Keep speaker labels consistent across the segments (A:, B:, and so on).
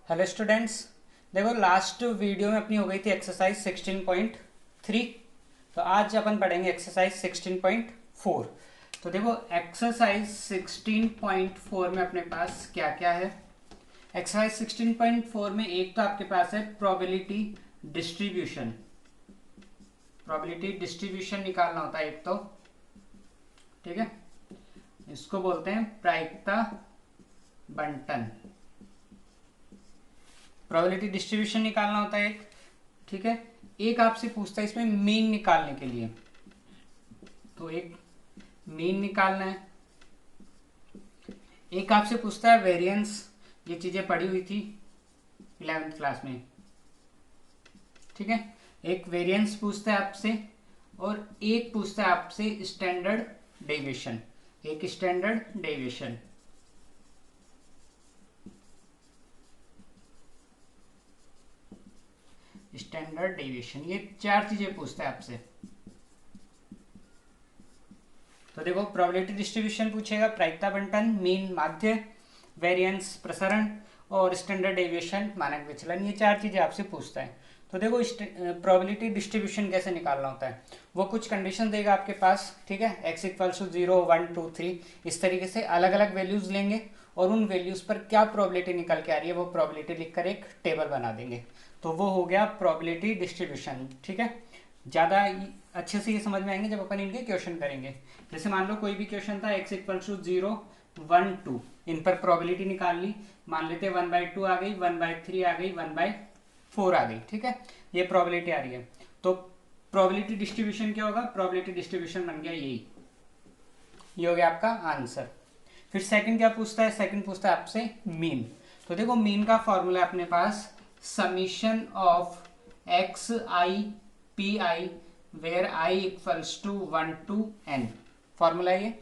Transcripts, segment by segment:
A: Hello students. देखो last video में अपनी हो गई थी एक्सरसाइज 16.3। तो आज अपन पढ़ेंगे एक्सरसाइज 16.4। तो देखो एक्सरसाइज 16.4 में अपने पास क्या क्या है। एक्सरसाइज 16.4 में एक तो आपके पास है प्रोबेबिलिटी डिस्ट्रीब्यूशन। प्रोबेबिलिटी डिस्ट्रीब्यूशन निकालना होता है एक तो, ठीक है। इसको बोलते हैं प्रायिकता बंटन। प्रोबेबिलिटी डिस्ट्रीब्यूशन निकालना होता है एक, ठीक है। एक आपसे पूछता है इसमें मीन निकालने के लिए, तो एक मीन निकालना है। एक आपसे पूछता है वेरिएंस। ये चीजें पढ़ी हुई थी 11th क्लास में, ठीक है। एक वेरिएंस पूछता है आपसे और एक पूछता है आपसे स्टैंडर्ड डेविएशन। एक स्टैंडर्ड डेविएशन, स्टैंडर्ड डेविएशन, ये चार चीजें पूछता है आपसे। तो देखो प्रोबेबिलिटी डिस्ट्रीब्यूशन पूछेगा, प्रायिकता बंटन, मीन माध्य, वेरिएंस प्रसरण और स्टैंडर्ड डेविएशन मानक विचलन, ये चार चीजें आपसे पूछता है। तो देखो प्रोबेबिलिटी डिस्ट्रीब्यूशन कैसे निकालना होता है। वो कुछ कंडीशन देगा आपके पास, ठीक है। x इक्वल्स टू 0 1 2 3 इस तरीके से अलग अलग वैल्यूज लेंगे और उन वैल्यूज पर क्या प्रोबेबिलिटी निकल के आ रही है वो प्रोबेबिलिटी लिखकर एक टेबल बना देंगे। तो वो हो गया प्रोबेबिलिटी डिस्ट्रीब्यूशन, ठीक है। ज़्यादा अच्छे से ये समझ में आएंगे जब अपन इनके क्वेश्चन करेंगे। जैसे मान लो कोई भी क्वेश्चन था x इक्वल्स टू 0 1 2, इन पर प्रोबेबिलिटी निकाल ली। मान लेते 1/2 आ गई, 1/3 आ गई, 1/4 आ गई, ठीक है। ये प्रोबेबिलिटी आ रही है। तो प्रोबेबिलिटी डिस्ट्रीब्यूशन क्या होगा, प्रोबेबिलिटी डिस्ट्रीब्यूशन बन गया यही, ये हो गया आपका आंसर। फिर सेकंड क्या पूछता है, सेकंड पूछता है आपसे मीन। तो देखो मीन का फॉर्मूला है अपने पास summation of X I P I where I equals to 1 to n। Formula ये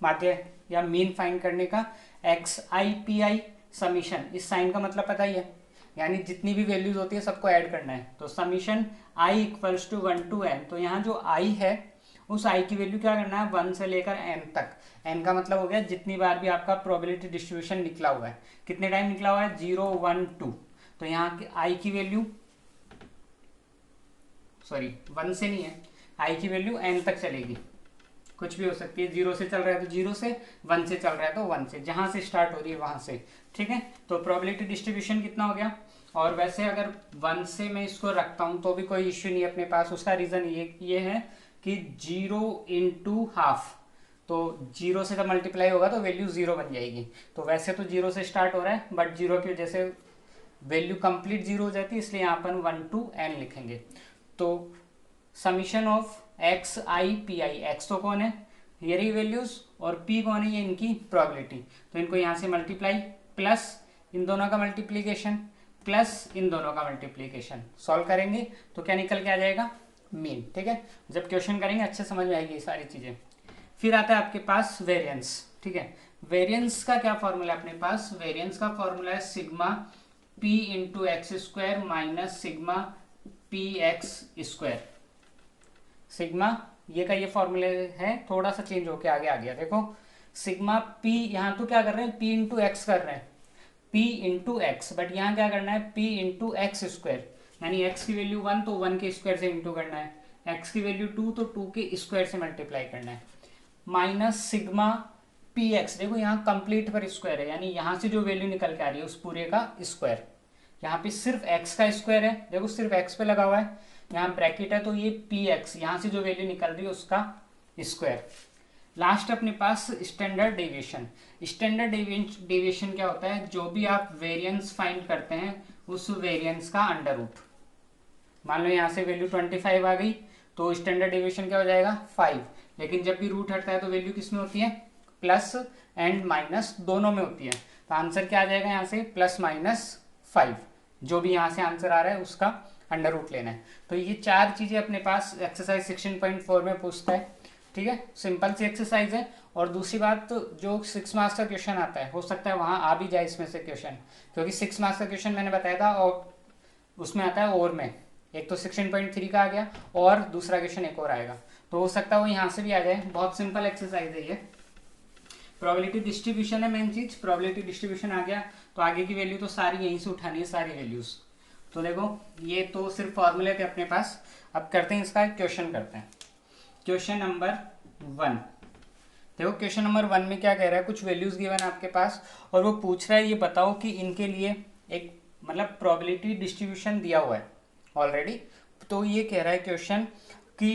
A: माध्य या मीन फाइंड करने का, X I P I summation, इस साइन का मतलब पता ही है, यानी जितनी भी वैल्यूज होती है सबको ऐड करना है। तो summation i equals to 1 to n, तो यहाँ जो आई है उस आई की वैल्यू क्या करना है 1 से लेकर n तक। n का मतलब हो गया जितनी बार भी आपका प्रोबेबिलिटी डिस्ट्रीब्यूशन निकला हुआ है, कितने टाइम निकला हुआ है 0 1 2। तो यहाँ की आई की वैल्यू, सॉरी 1 से नहीं है, आई की वैल्यू n तक चलेगी, कुछ भी हो सकती है। 0 से चल रहा है तो 0 से, 1 से चल रहा है तो 1 से, जहां से स्टार्ट हो रही है वहां से, ठीक है। तो प्रोबेबिलिटी डिस्ट्रीब्यूशन कितना हो गया। और वैसे अगर 1 से मैं इसको रखता हूं तो भी कोई इश्यू नहीं है अपने पास। उसका रीजन ये है कि 0 इंटू हाफ, तो 0 से जब मल्टीप्लाई होगा तो वैल्यू 0 बन जाएगी। तो वैसे तो 0 से स्टार्ट हो रहा है बट 0 की वजह से वैल्यू कंप्लीट 0 हो जाती है, इसलिए यहाँ पर 1 to n लिखेंगे। तो summation of X I P I, x तो कौन है ये रही वैल्यूज और पी कौन है ये इनकी प्रोबेबिलिटी। तो इनको यहाँ से मल्टीप्लाई प्लस इन दोनों का मल्टीप्लीकेशन प्लस इन दोनों का मल्टीप्लीकेशन, सॉल्व करेंगे तो क्या निकल के आ जाएगा मीन, ठीक है। जब क्वेश्चन करेंगे अच्छे समझ में आएगी ये सारी चीजें। फिर आता है आपके पास वेरिएंस, ठीक है। वेरिएंस का क्या फॉर्मूला है अपने पास, वेरिएंस का फॉर्मूला है sigma P into x square minus sigma P x square. Sigma ये का ये फॉर्मूले है, थोड़ा सा चेंज होके आगे आ गया। देखो सिग्मा पी, यहाँ तो क्या कर रहे हैं पी इंटू एक्स कर रहे हैं, पी इंटू एक्स, बट यहाँ क्या करना है पी इंटू एक्स स्क्वायर, यानी एक्स की वैल्यू 1 तो 1 के स्क्वायर से इंटू करना है, एक्स की वैल्यू 2 तो 2 के स्क्वायर से मल्टीप्लाई करना है, माइनस सिग्मा पी एक्स। देखो यहाँ कंप्लीट पर स्क्वायर है, यानी यहाँ से जो वैल्यू निकल के आ रही है उस पूरे का स्क्वायर। यहाँ पे सिर्फ एक्स का स्क्वायर है, देखो सिर्फ एक्स पे लगा हुआ है, यहाँ ब्रैकेट है तो ये पी एक्स, यहाँ से जो वैल्यू निकल रही है उसका स्क्वायर। लास्ट अपने पास स्टैंडर्ड डेविएशन। स्टैंडर्ड डेविएशन क्या होता है, जो भी आप वेरिएंस फाइंड करते हैं उस वेरिएंस का अंडर रूट। मान लो यहाँ से वैल्यू 25 आ गई तो स्टैंडर्ड डेविएशन क्या हो जाएगा 5, लेकिन जब भी रूट हटता है तो वैल्यू किस में होती है प्लस एंड माइनस दोनों में होती है। तो आंसर क्या आ जाएगा यहाँ से +-5, जो भी यहाँ से आंसर आ रहा है उसका अंडर रूट लेना है। तो ये चार चीजें अपने पास एक्सरसाइज 16.4 में पूछता है, ठीक है। सिंपल सी एक्सरसाइज है। और दूसरी बात तो जो 6 मार्क्स का क्वेश्चन आता है हो सकता है वहां आ भी जाए इसमें से क्वेश्चन, क्योंकि 6 मार्क्स का क्वेश्चन मैंने बताया था और उसमें आता है और में, एक तो 16.3 का आ गया और दूसरा क्वेश्चन एक और आएगा, तो हो सकता है वो यहाँ से भी आ जाए। बहुत सिंपल एक्सरसाइज है ये। प्रोबेबिलिटी डिस्ट्रीब्यूशन है मेन चीज। प्रोबेबिलिटी डिस्ट्रीब्यूशन आ गया तो आगे की वैल्यू तो सारी यहीं से उठानी है, सारी वैल्यूज। तो देखो ये तो सिर्फ फॉर्मूले थे अपने पास। अब करते हैं इसका क्वेश्चन करते हैं। Question number 1। देखो क्वेश्चन नंबर 1 में क्या कह रहा है, कुछ वैल्यूज गिवन है आपके पास और वो पूछ रहा है ये बताओ कि इनके लिए एक मतलब प्रोबेबिलिटी डिस्ट्रीब्यूशन दिया हुआ है ऑलरेडी। तो ये कह रहा है क्वेश्चन कि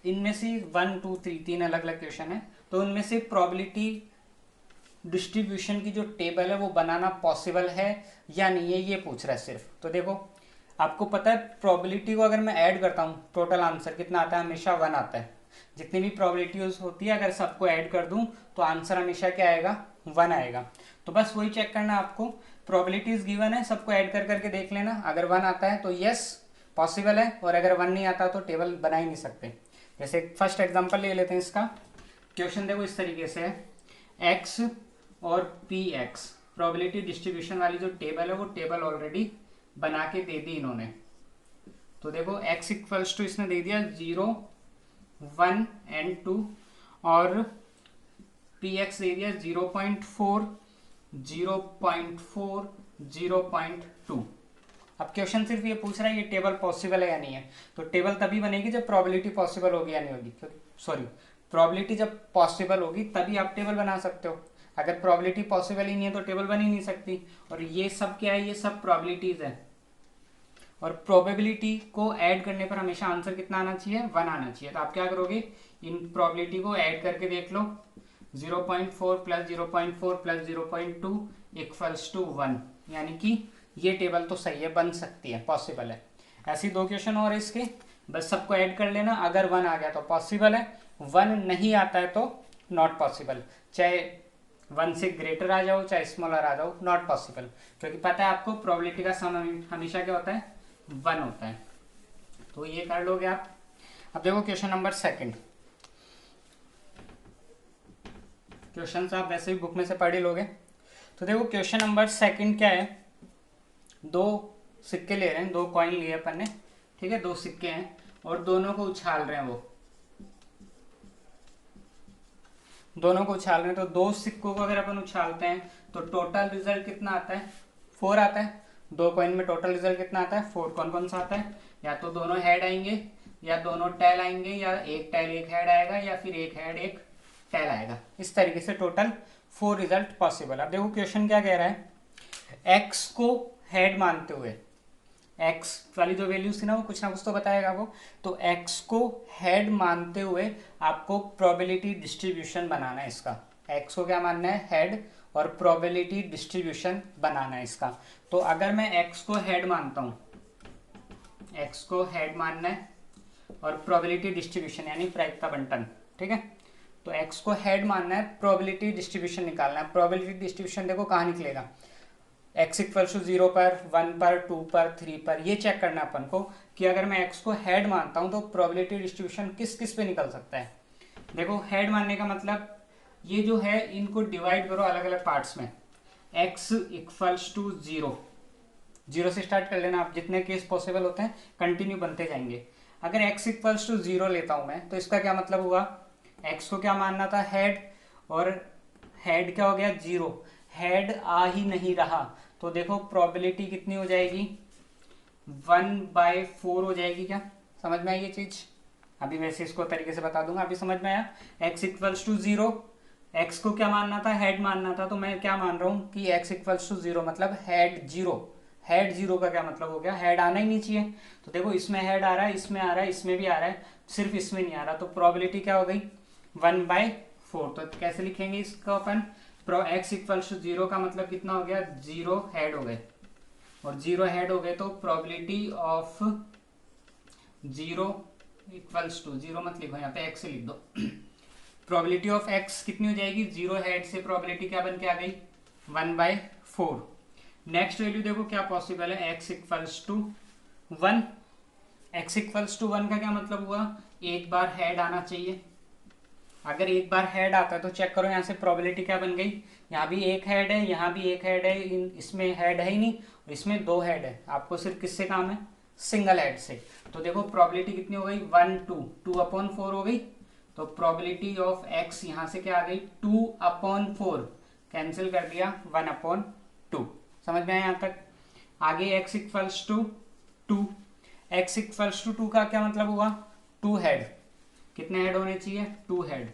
A: इनमें से 1 2 3 तीन अलग अलग क्वेश्चन है, तो उनमें से प्रोबेबिलिटी डिस्ट्रीब्यूशन की जो टेबल है वो बनाना पॉसिबल है या नहीं है, ये पूछ रहा है सिर्फ। तो देखो आपको पता है प्रोबेबिलिटी को अगर मैं ऐड करता हूँ टोटल आंसर कितना आता है, हमेशा 1 आता है। जितनी भी प्रोबेबिलिटीज होती है अगर सबको ऐड कर दूं तो आंसर हमेशा क्या आएगा, 1 आएगा। तो बस वही चेक करना आपको, प्रोबेबिलिटीज गिवन है सबको ऐड कर करके देख लेना, अगर 1 आता है तो यस पॉसिबल है, और अगर 1 नहीं आता तो टेबल बना ही नहीं सकते। जैसे फर्स्ट एग्जांपल ले लेते हैं इसका। क्वेश्चन देखो इस तरीके से है, एक्स और पी एक्स प्रोबेबिलिटी डिस्ट्रीब्यूशन वाली जो टेबल है वो टेबल ऑलरेडी बना के दे दी इन्होंने। तो देखो x इक्वल्स टू इसने दे दिया 0 1 एंड 2 और px दे दिया 0.4 0.4 0.2। अब क्वेश्चन सिर्फ ये पूछ रहा है ये टेबल पॉसिबल है या नहीं है। तो टेबल तभी बनेगी जब प्रोबेबिलिटी पॉसिबल होगी या नहीं होगी, सॉरी प्रोबेबिलिटी जब पॉसिबल होगी तभी आप टेबल बना सकते हो। अगर प्रोबेबिलिटी पॉसिबल ही नहीं है तो टेबल बन ही नहीं सकती। और ये सब क्या है, ये सब प्रोबेबिलिटीज है, और प्रोबेबिलिटी को ऐड करने पर हमेशा आंसर कितना आना चाहिए, 1 आना चाहिए। तो आप क्या करोगे, इन प्रोबेबिलिटी को ऐड करके देख लो, 0.4 प्लस 0.4 प्लस 0.2 इक्वल्स टू 1, यानी कि ये टेबल तो सही है, बन सकती है, पॉसिबल है। ऐसे 2 क्वेश्चन और इसके, बस सबको ऐड कर लेना। अगर 1 आ गया तो पॉसिबल है, 1 नहीं आता है तो नॉट पॉसिबल। चाहे 1 से ग्रेटर आ जाओ चाहे स्मॉलर आ जाओ, नॉट पॉसिबल। क्योंकि पता है आपको प्रोबेबिलिटी का सम हमेशा क्या होता है, 1 होता है। तो ये कर लोगे आप। अब देखो क्वेश्चन नंबर 2। क्वेश्चन आप वैसे भी बुक में से पढ़ ही लोगे। तो देखो क्वेश्चन नंबर 2 क्या है, 2 सिक्के ले रहे हैं, 2 कॉइन लिए अपन ने, ठीक है, 2 सिक्के हैं और दोनों को उछाल रहे हैं। वो दोनों को उछाल रहे हैं, तो 2 सिक्कों को अगर अपन उछालते हैं तो टोटल रिजल्ट कितना आता है, 4 आता है। 2 कॉइन में टोटल रिजल्ट कितना आता है, 4। कौन कौन सा आता है, या तो दोनों हेड आएंगे या दोनों टेल आएंगे, या एक टेल एक हेड आएगा, या फिर एक हेड एक टेल आएगा। इस तरीके से टोटल 4 रिजल्ट पॉसिबल। अब देखो क्वेश्चन क्या कह रहा है, एक्स को हेड मानते हुए, एक्स वाली जो वैल्यूज थी ना वो कुछ ना कुछ तो बताएगा वो। तो एक्स को हेड मानते हुए आपको प्रोबेबिलिटी डिस्ट्रीब्यूशन बनाना है इसका। एक्स को क्या मानना है, हेड, और प्रोबेबिलिटी डिस्ट्रीब्यूशन बनाना है इसका। तो अगर मैं एक्स को हेड मानता हूं, एक्स को हेड मानना है और प्रोबेबिलिटी डिस्ट्रीब्यूशन यानी प्रायिकता बंटन, ठीक है। तो एक्स को हेड मानना है, प्रोबेबिलिटी डिस्ट्रीब्यूशन निकालना है। प्रोबेबिलिटी डिस्ट्रीब्यूशन देखो कहाँ निकलेगा, x इक्वल टू 0 पर, 1 पर, 2 पर, 3 पर। ये चेक करना अपन को कि अगर मैं x को हेड मानता हूं तो प्रोबेबिलिटी डिस्ट्रीब्यूशन किस किस पे निकल सकता है। देखो हेड मानने का मतलब ये जो है इनको डिवाइड करो अलग अलग पार्ट्स में। x इक्वल्स टू 0 से स्टार्ट कर लेना आप, जितने केस पॉसिबल होते हैं कंटिन्यू बनते जाएंगे। अगर x इक्वल्स टू 0 लेता हूं मैं तो इसका क्या मतलब हुआ, x को क्या मानना था, हेड, और हेड क्या हो गया 0, हेड आ ही नहीं रहा। तो देखो प्रोबेबिलिटी कितनी हो जाएगी, 1/4 हो जाएगी। क्या समझ में आई ये चीज, अभी वैसे इसको तरीके से बता दूंगा, अभी समझ में आया। x इक्वल्स टू 0, x को क्या मानना था, हेड मानना था, तो मैं क्या मान रहा हूँ कि x इक्वल्स टू 0 मतलब हेड 0। हेड 0 का क्या मतलब हो गया, हेड आना ही नहीं चाहिए। तो देखो इसमें हेड आ रहा है, इसमें आ रहा है, इसमें भी आ रहा है, सिर्फ इसमें नहीं आ रहा। तो प्रोबेबिलिटी क्या हो गई, 1/4। तो कैसे लिखेंगे इसको अपन, x इक्वल्स टू 0 का मतलब कितना हो गया, 0 हेड हो गए, और 0 हेड हो गए तो प्रोबेबिलिटी ऑफ 0 इक्वल्स टू 0 मत लिखो, यहाँ पे x से लिख दो। प्रोबेबिलिटी ऑफ x कितनी हो जाएगी, 0 हेड से प्रोबेबिलिटी क्या बन के आ गई, 1/4। नेक्स्ट वैल्यू देखो क्या पॉसिबल है, x equals to 1। x equals to 1 का क्या मतलब हुआ, एक बार हेड आना चाहिए। अगर एक बार हेड आता है तो चेक करो यहाँ से प्रोबेबिलिटी क्या बन गई, यहाँ भी एक हेड है, यहाँ भी एक हेड है, इसमें हेड है ही नहीं, और इसमें 2 हेड है। आपको सिर्फ किससे काम है, सिंगल हेड से। तो देखो प्रोबेबिलिटी कितनी हो गई, 1 2 2/4 हो गई, तो प्रोबेबिलिटी ऑफ x यहाँ से क्या आ गई 2/4, कैंसिल कर दिया 1/2। समझ में आया यहाँ तक? आगे x equals to 2, x equals to 2 का क्या मतलब हुआ 2 हेड। कितने हेड होने चाहिए 2 हेड।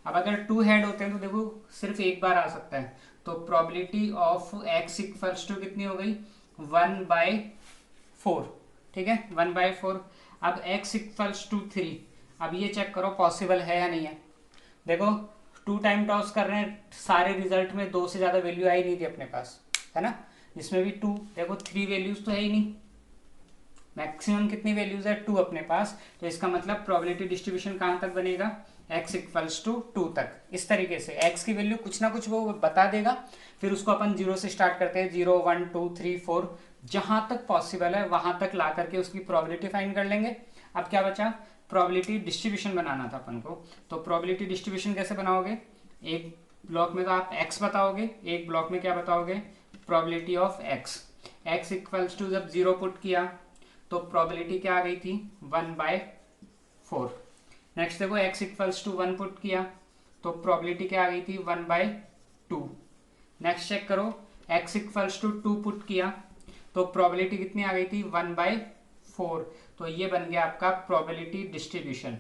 A: अब अगर 2 हेड होते हैं तो देखो सिर्फ एक बार आ सकता है, तो probability of x equals to कितनी हो गई 1/4। ठीक है 1/4। अब x इक्वल्स टू 3, अब ये चेक करो पॉसिबल है या नहीं है। देखो 2 टाइम टॉस कर रहे हैं, सारे रिजल्ट में 2 से ज़्यादा वैल्यू आई नहीं थी अपने पास, है ना। इसमें भी 2, देखो 3 वैल्यूज तो है ही नहीं, मैक्सिमम कितनी वैल्यूज है 2 अपने पास। तो इसका मतलब प्रोबेबिलिटी डिस्ट्रीब्यूशन कहाँ तक बनेगा x इक्वल्स टू 2 तक। इस तरीके से x की वैल्यू कुछ ना कुछ वो बता देगा, फिर उसको अपन 0 से स्टार्ट करते हैं, 0 1 2 3 4, जहाँ तक पॉसिबल है वहाँ तक ला करके उसकी प्रोबेबिलिटी फाइंड कर लेंगे। अब क्या बचा, प्रोबेबिलिटी डिस्ट्रीब्यूशन बनाना था अपन को। तो प्रोबेबिलिटी डिस्ट्रीब्यूशन कैसे बनाओगे, एक ब्लॉक में तो आप x बताओगे, एक ब्लॉक में क्या बताओगे probability of x equals to जब 0 पुट किया तो प्रोबेबिलिटी क्या आ गई थी 1/4। नेक्स्ट देखो x इक्वल्स टू 1 पुट किया तो प्रोबेबिलिटी क्या आ गई थी 1/2। नेक्स्ट चेक करो x इक्वल्स टू 2 पुट किया तो प्रोबेबिलिटी कितनी आ गई थी 1/4। तो ये बन गया आपका प्रोबेबिलिटी डिस्ट्रीब्यूशन।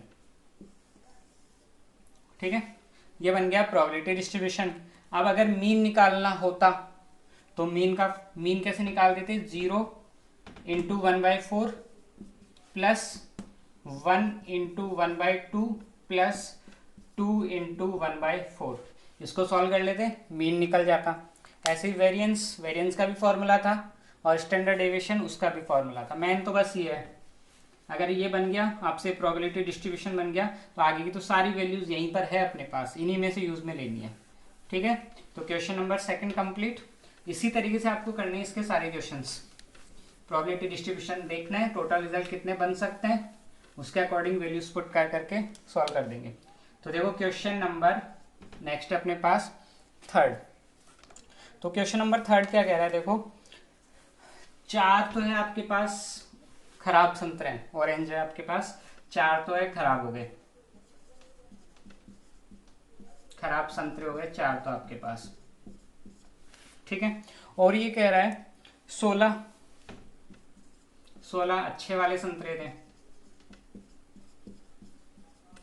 A: ठीक है, ये बन गया प्रोबेबिलिटी डिस्ट्रीब्यूशन। अब अगर मीन निकालना होता तो मीन कैसे निकाल देते, 0 into 1/4 plus 1 into 1/2 plus 2 into 1/4। इसको सॉल्व कर लेते, मीन निकल जाता। ऐसे ही वेरिएंस का भी फॉर्मूला था और स्टैंडर्ड डेविएशन उसका भी फॉर्मूला था। मेन तो बस ये है, अगर ये बन गया आपसे प्रोबेबिलिटी डिस्ट्रीब्यूशन बन गया तो आगे की तो सारी वैल्यूज यहीं पर है अपने पास, इन्हीं में से यूज में लेनी है। ठीक है, तो क्वेश्चन नंबर 2 कंप्लीट। इसी तरीके से आपको करने हैं इसके सारे क्वेश्चंस। प्रोबेबिलिटी डिस्ट्रीब्यूशन देखना है, टोटल रिजल्ट कितने बन सकते हैं, उसके अकॉर्डिंग वैल्यूज पुट कर करके सॉल्व कर देंगे। तो देखो क्वेश्चन नंबर नेक्स्ट अपने पास 3। तो क्वेश्चन नंबर 3 क्या कह रहा है, देखो 4 तो है आपके पास खराब संतरे हैं, ऑरेंज है आपके पास, 4 तो है खराब हो गए, खराब संतरे हो गए 4 तो आपके पास। ठीक है, और ये कह रहा है 16 अच्छे वाले संतरे थे,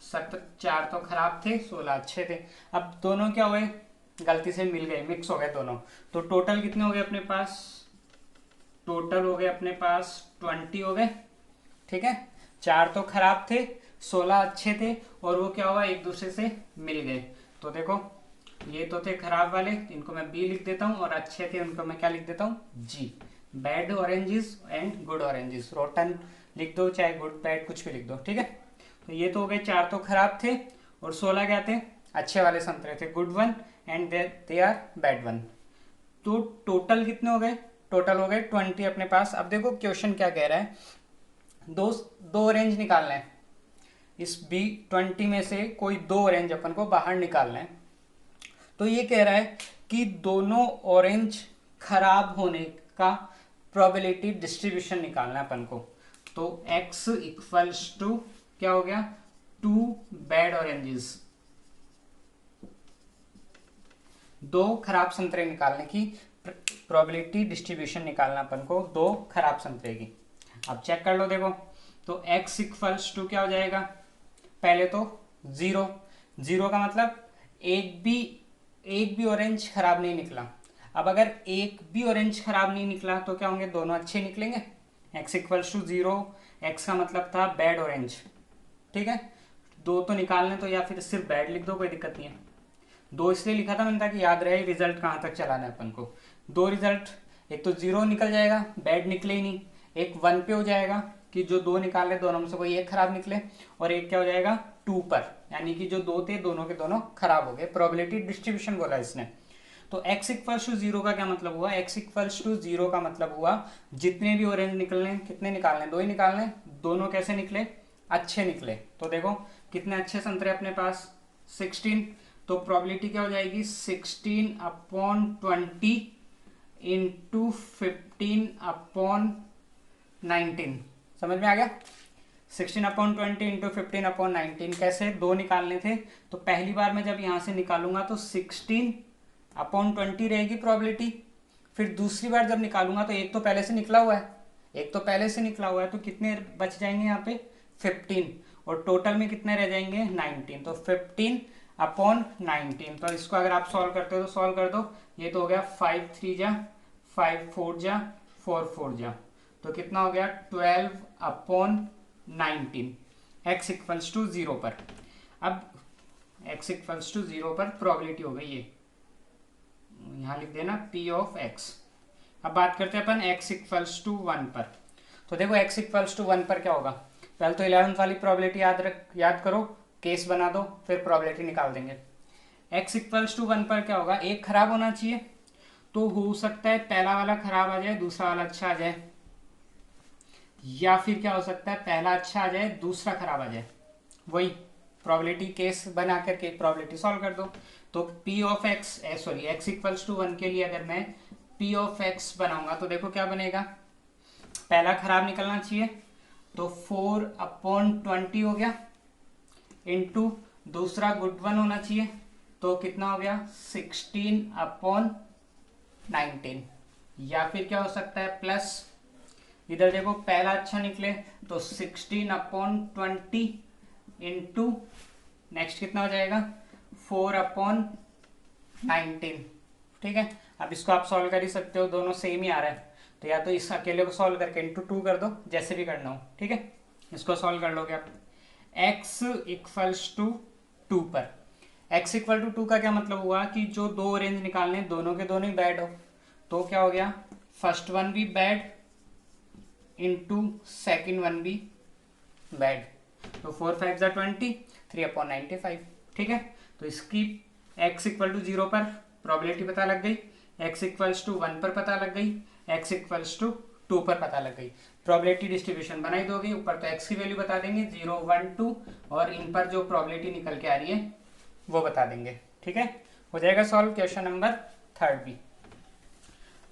A: 4 तो खराब थे 16 अच्छे थे। अब दोनों क्या हुए, गलती से मिल गए, मिक्स हो गए दोनों। तो टोटल कितने हो गए अपने पास, टोटल हो गए अपने पास 20 हो गए। ठीक है, 4 तो खराब थे 16 अच्छे थे, और वो क्या हुआ एक दूसरे से मिल गए। तो देखो ये तो थे खराब वाले, इनको मैं बी लिख देता हूँ, और अच्छे थे उनको मैं क्या लिख देता हूँ जी। Bad oranges and good oranges, rotten लिख दो चाहे गुड बैड कुछ भी लिख दो। ठीक है, तो ये तो हो गए 4 तो खराब थे और 16 क्या थे अच्छे वाले संतरे थे, good one and they are bad one. तो टोटल कितने हो गए, टोटल हो गए 20 अपने पास। अब देखो क्वेश्चन क्या कह रहा है, दो ऑरेंज निकालना है, इस B20 में से कोई 2 ऑरेंज अपन को बाहर निकालना है। तो ये कह रहा है कि दोनों ऑरेंज खराब होने का प्रोबेबिलिटी डिस्ट्रीब्यूशन निकालना है अपन को। तो x इक्वल्स टू क्या हो गया 2 बैड ऑरेंजेस, 2 खराब संतरे निकालने की प्रोबेबिलिटी डिस्ट्रीब्यूशन निकालना अपन को 2 खराब संतरे की। अब चेक कर लो, देखो तो x इक्वल्स टू क्या हो जाएगा, पहले तो 0 का मतलब एक भी ऑरेंज खराब नहीं निकला। अब अगर एक भी ऑरेंज खराब नहीं निकला तो क्या होंगे, दोनों अच्छे निकलेंगे। x इक्वल्स टू 0, x का मतलब था बैड ऑरेंज। ठीक है, 2 तो निकालने, तो या फिर सिर्फ बैड लिख दो, कोई दिक्कत नहीं है। 2 इसलिए लिखा था मैंने ताकि याद रहे रिजल्ट कहाँ तक चलाना है अपन को। 2 रिजल्ट, एक तो 0 निकल जाएगा, बैड निकले ही नहीं, एक 1 पे हो जाएगा कि जो 2 निकाल रहे दोनों में से कोई एक खराब निकले, और एक क्या हो जाएगा 2 पर, यानी कि जो 2 थे दोनों के दोनों खराब हो गए। प्रोबेबिलिटी डिस्ट्रीब्यूशन बोला इसने। तो x इक्वल्स टू 0 का क्या मतलब हुआ, x इक्वल्स टू 0 का मतलब हुआ जितने भी ऑरेंज निकलने, कितने निकालने, 2 ही निकालने, दोनों कैसे निकले अच्छे निकले। तो देखो कितने अच्छे संतरे अपने पास 16, तो प्रोबेबिलिटी क्या हो जाएगी 16/20 इंटू 15/19। समझ में आ गया, 16/20 इंटू 15/19 कैसे, 2 निकालने थे। तो पहली बार मैं जब यहाँ से निकालूंगा तो 16/20 रहेगी प्रोबेबिलिटी। फिर दूसरी बार जब निकालूंगा तो एक तो पहले से निकला हुआ है, तो कितने बच जाएंगे यहाँ पे 15, और टोटल में कितने रह जाएंगे 19। तो 15/19। तो इसको अगर आप सॉल्व करते हो तो सॉल्व कर दो। ये तो हो गया 5 3 जा 5 4 जा 4 4 जा, तो कितना हो गया 12/19 x इक्वल्स टू 0 पर। अब x इक्वल्स टू 0 पर प्रोबेबिलिटी हो गई ये, यहाँ लिख देना p ऑफ x। अब बात करते हैं अपन x इक्वल्स टू 1 पर। तो देखो x इक्वल्स टू 1 पर क्या होगा, पहले तो 11th वाली प्रोबेबिलिटी याद करो, केस बना दो, फिर प्रोबेबिलिटी निकाल देंगे। x इक्वल्स टू 1 पर क्या होगा, एक खराब होना चाहिए, तो हो सकता है पहला वाला खराब आ जाए दूसरा वाला अच्छा आ जाए, या फिर क्या हो सकता है पहला अच्छा आ जाए दूसरा खराब आ जाए। वही प्रोबेबिलिटी केस बना करके प्रोबेबिलिटी सॉल्व कर दो। तो p of x x equals to 1 के लिए अगर मैं p ऑफ x बनाऊंगा तो देखो क्या बनेगा, पहला खराब निकलना चाहिए, तो 4/20 हो गया, इनटू दूसरा गुड वन होना चाहिए, तो कितना हो गया 16/19। या फिर क्या हो सकता है प्लस, इधर देखो पहला अच्छा निकले तो 16/20 इंटू नेक्स्ट कितना हो जाएगा 4/19। ठीक है, अब इसको आप सॉल्व कर ही सकते हो, दोनों सेम ही आ रहा है, तो या तो इस अकेले को सॉल्व करके इंटू 2 कर दो, जैसे भी करना हो। ठीक है, इसको सॉल्व कर लोगे आप। x इक्वल्स टू 2 पर, x इक्वल टू 2 का क्या मतलब हुआ कि जो दो रेंज निकालने दोनों के दोनों ही बैड हो, तो क्या हो गया फर्स्ट वन भी बैड इंटू सेकेंड वन भी बैड, तो 4 5 20 3/95। ठीक है, तो इसकी x इक्वल टू 0 पर प्रोबेबिलिटी पता लग गई, x इक्वल्स टू 1 पर पता लग गई, x इक्वल्स टू 2 पर पता लग गई। प्रोबेबिलिटी डिस्ट्रीब्यूशन बनाई दोगे, ऊपर तो x की वैल्यू बता देंगे 0 1 2, और इन पर जो प्रोबेबिलिटी निकल के आ रही है वो बता देंगे। ठीक है, हो जाएगा सॉल्व क्वेश्चन नंबर 3 भी।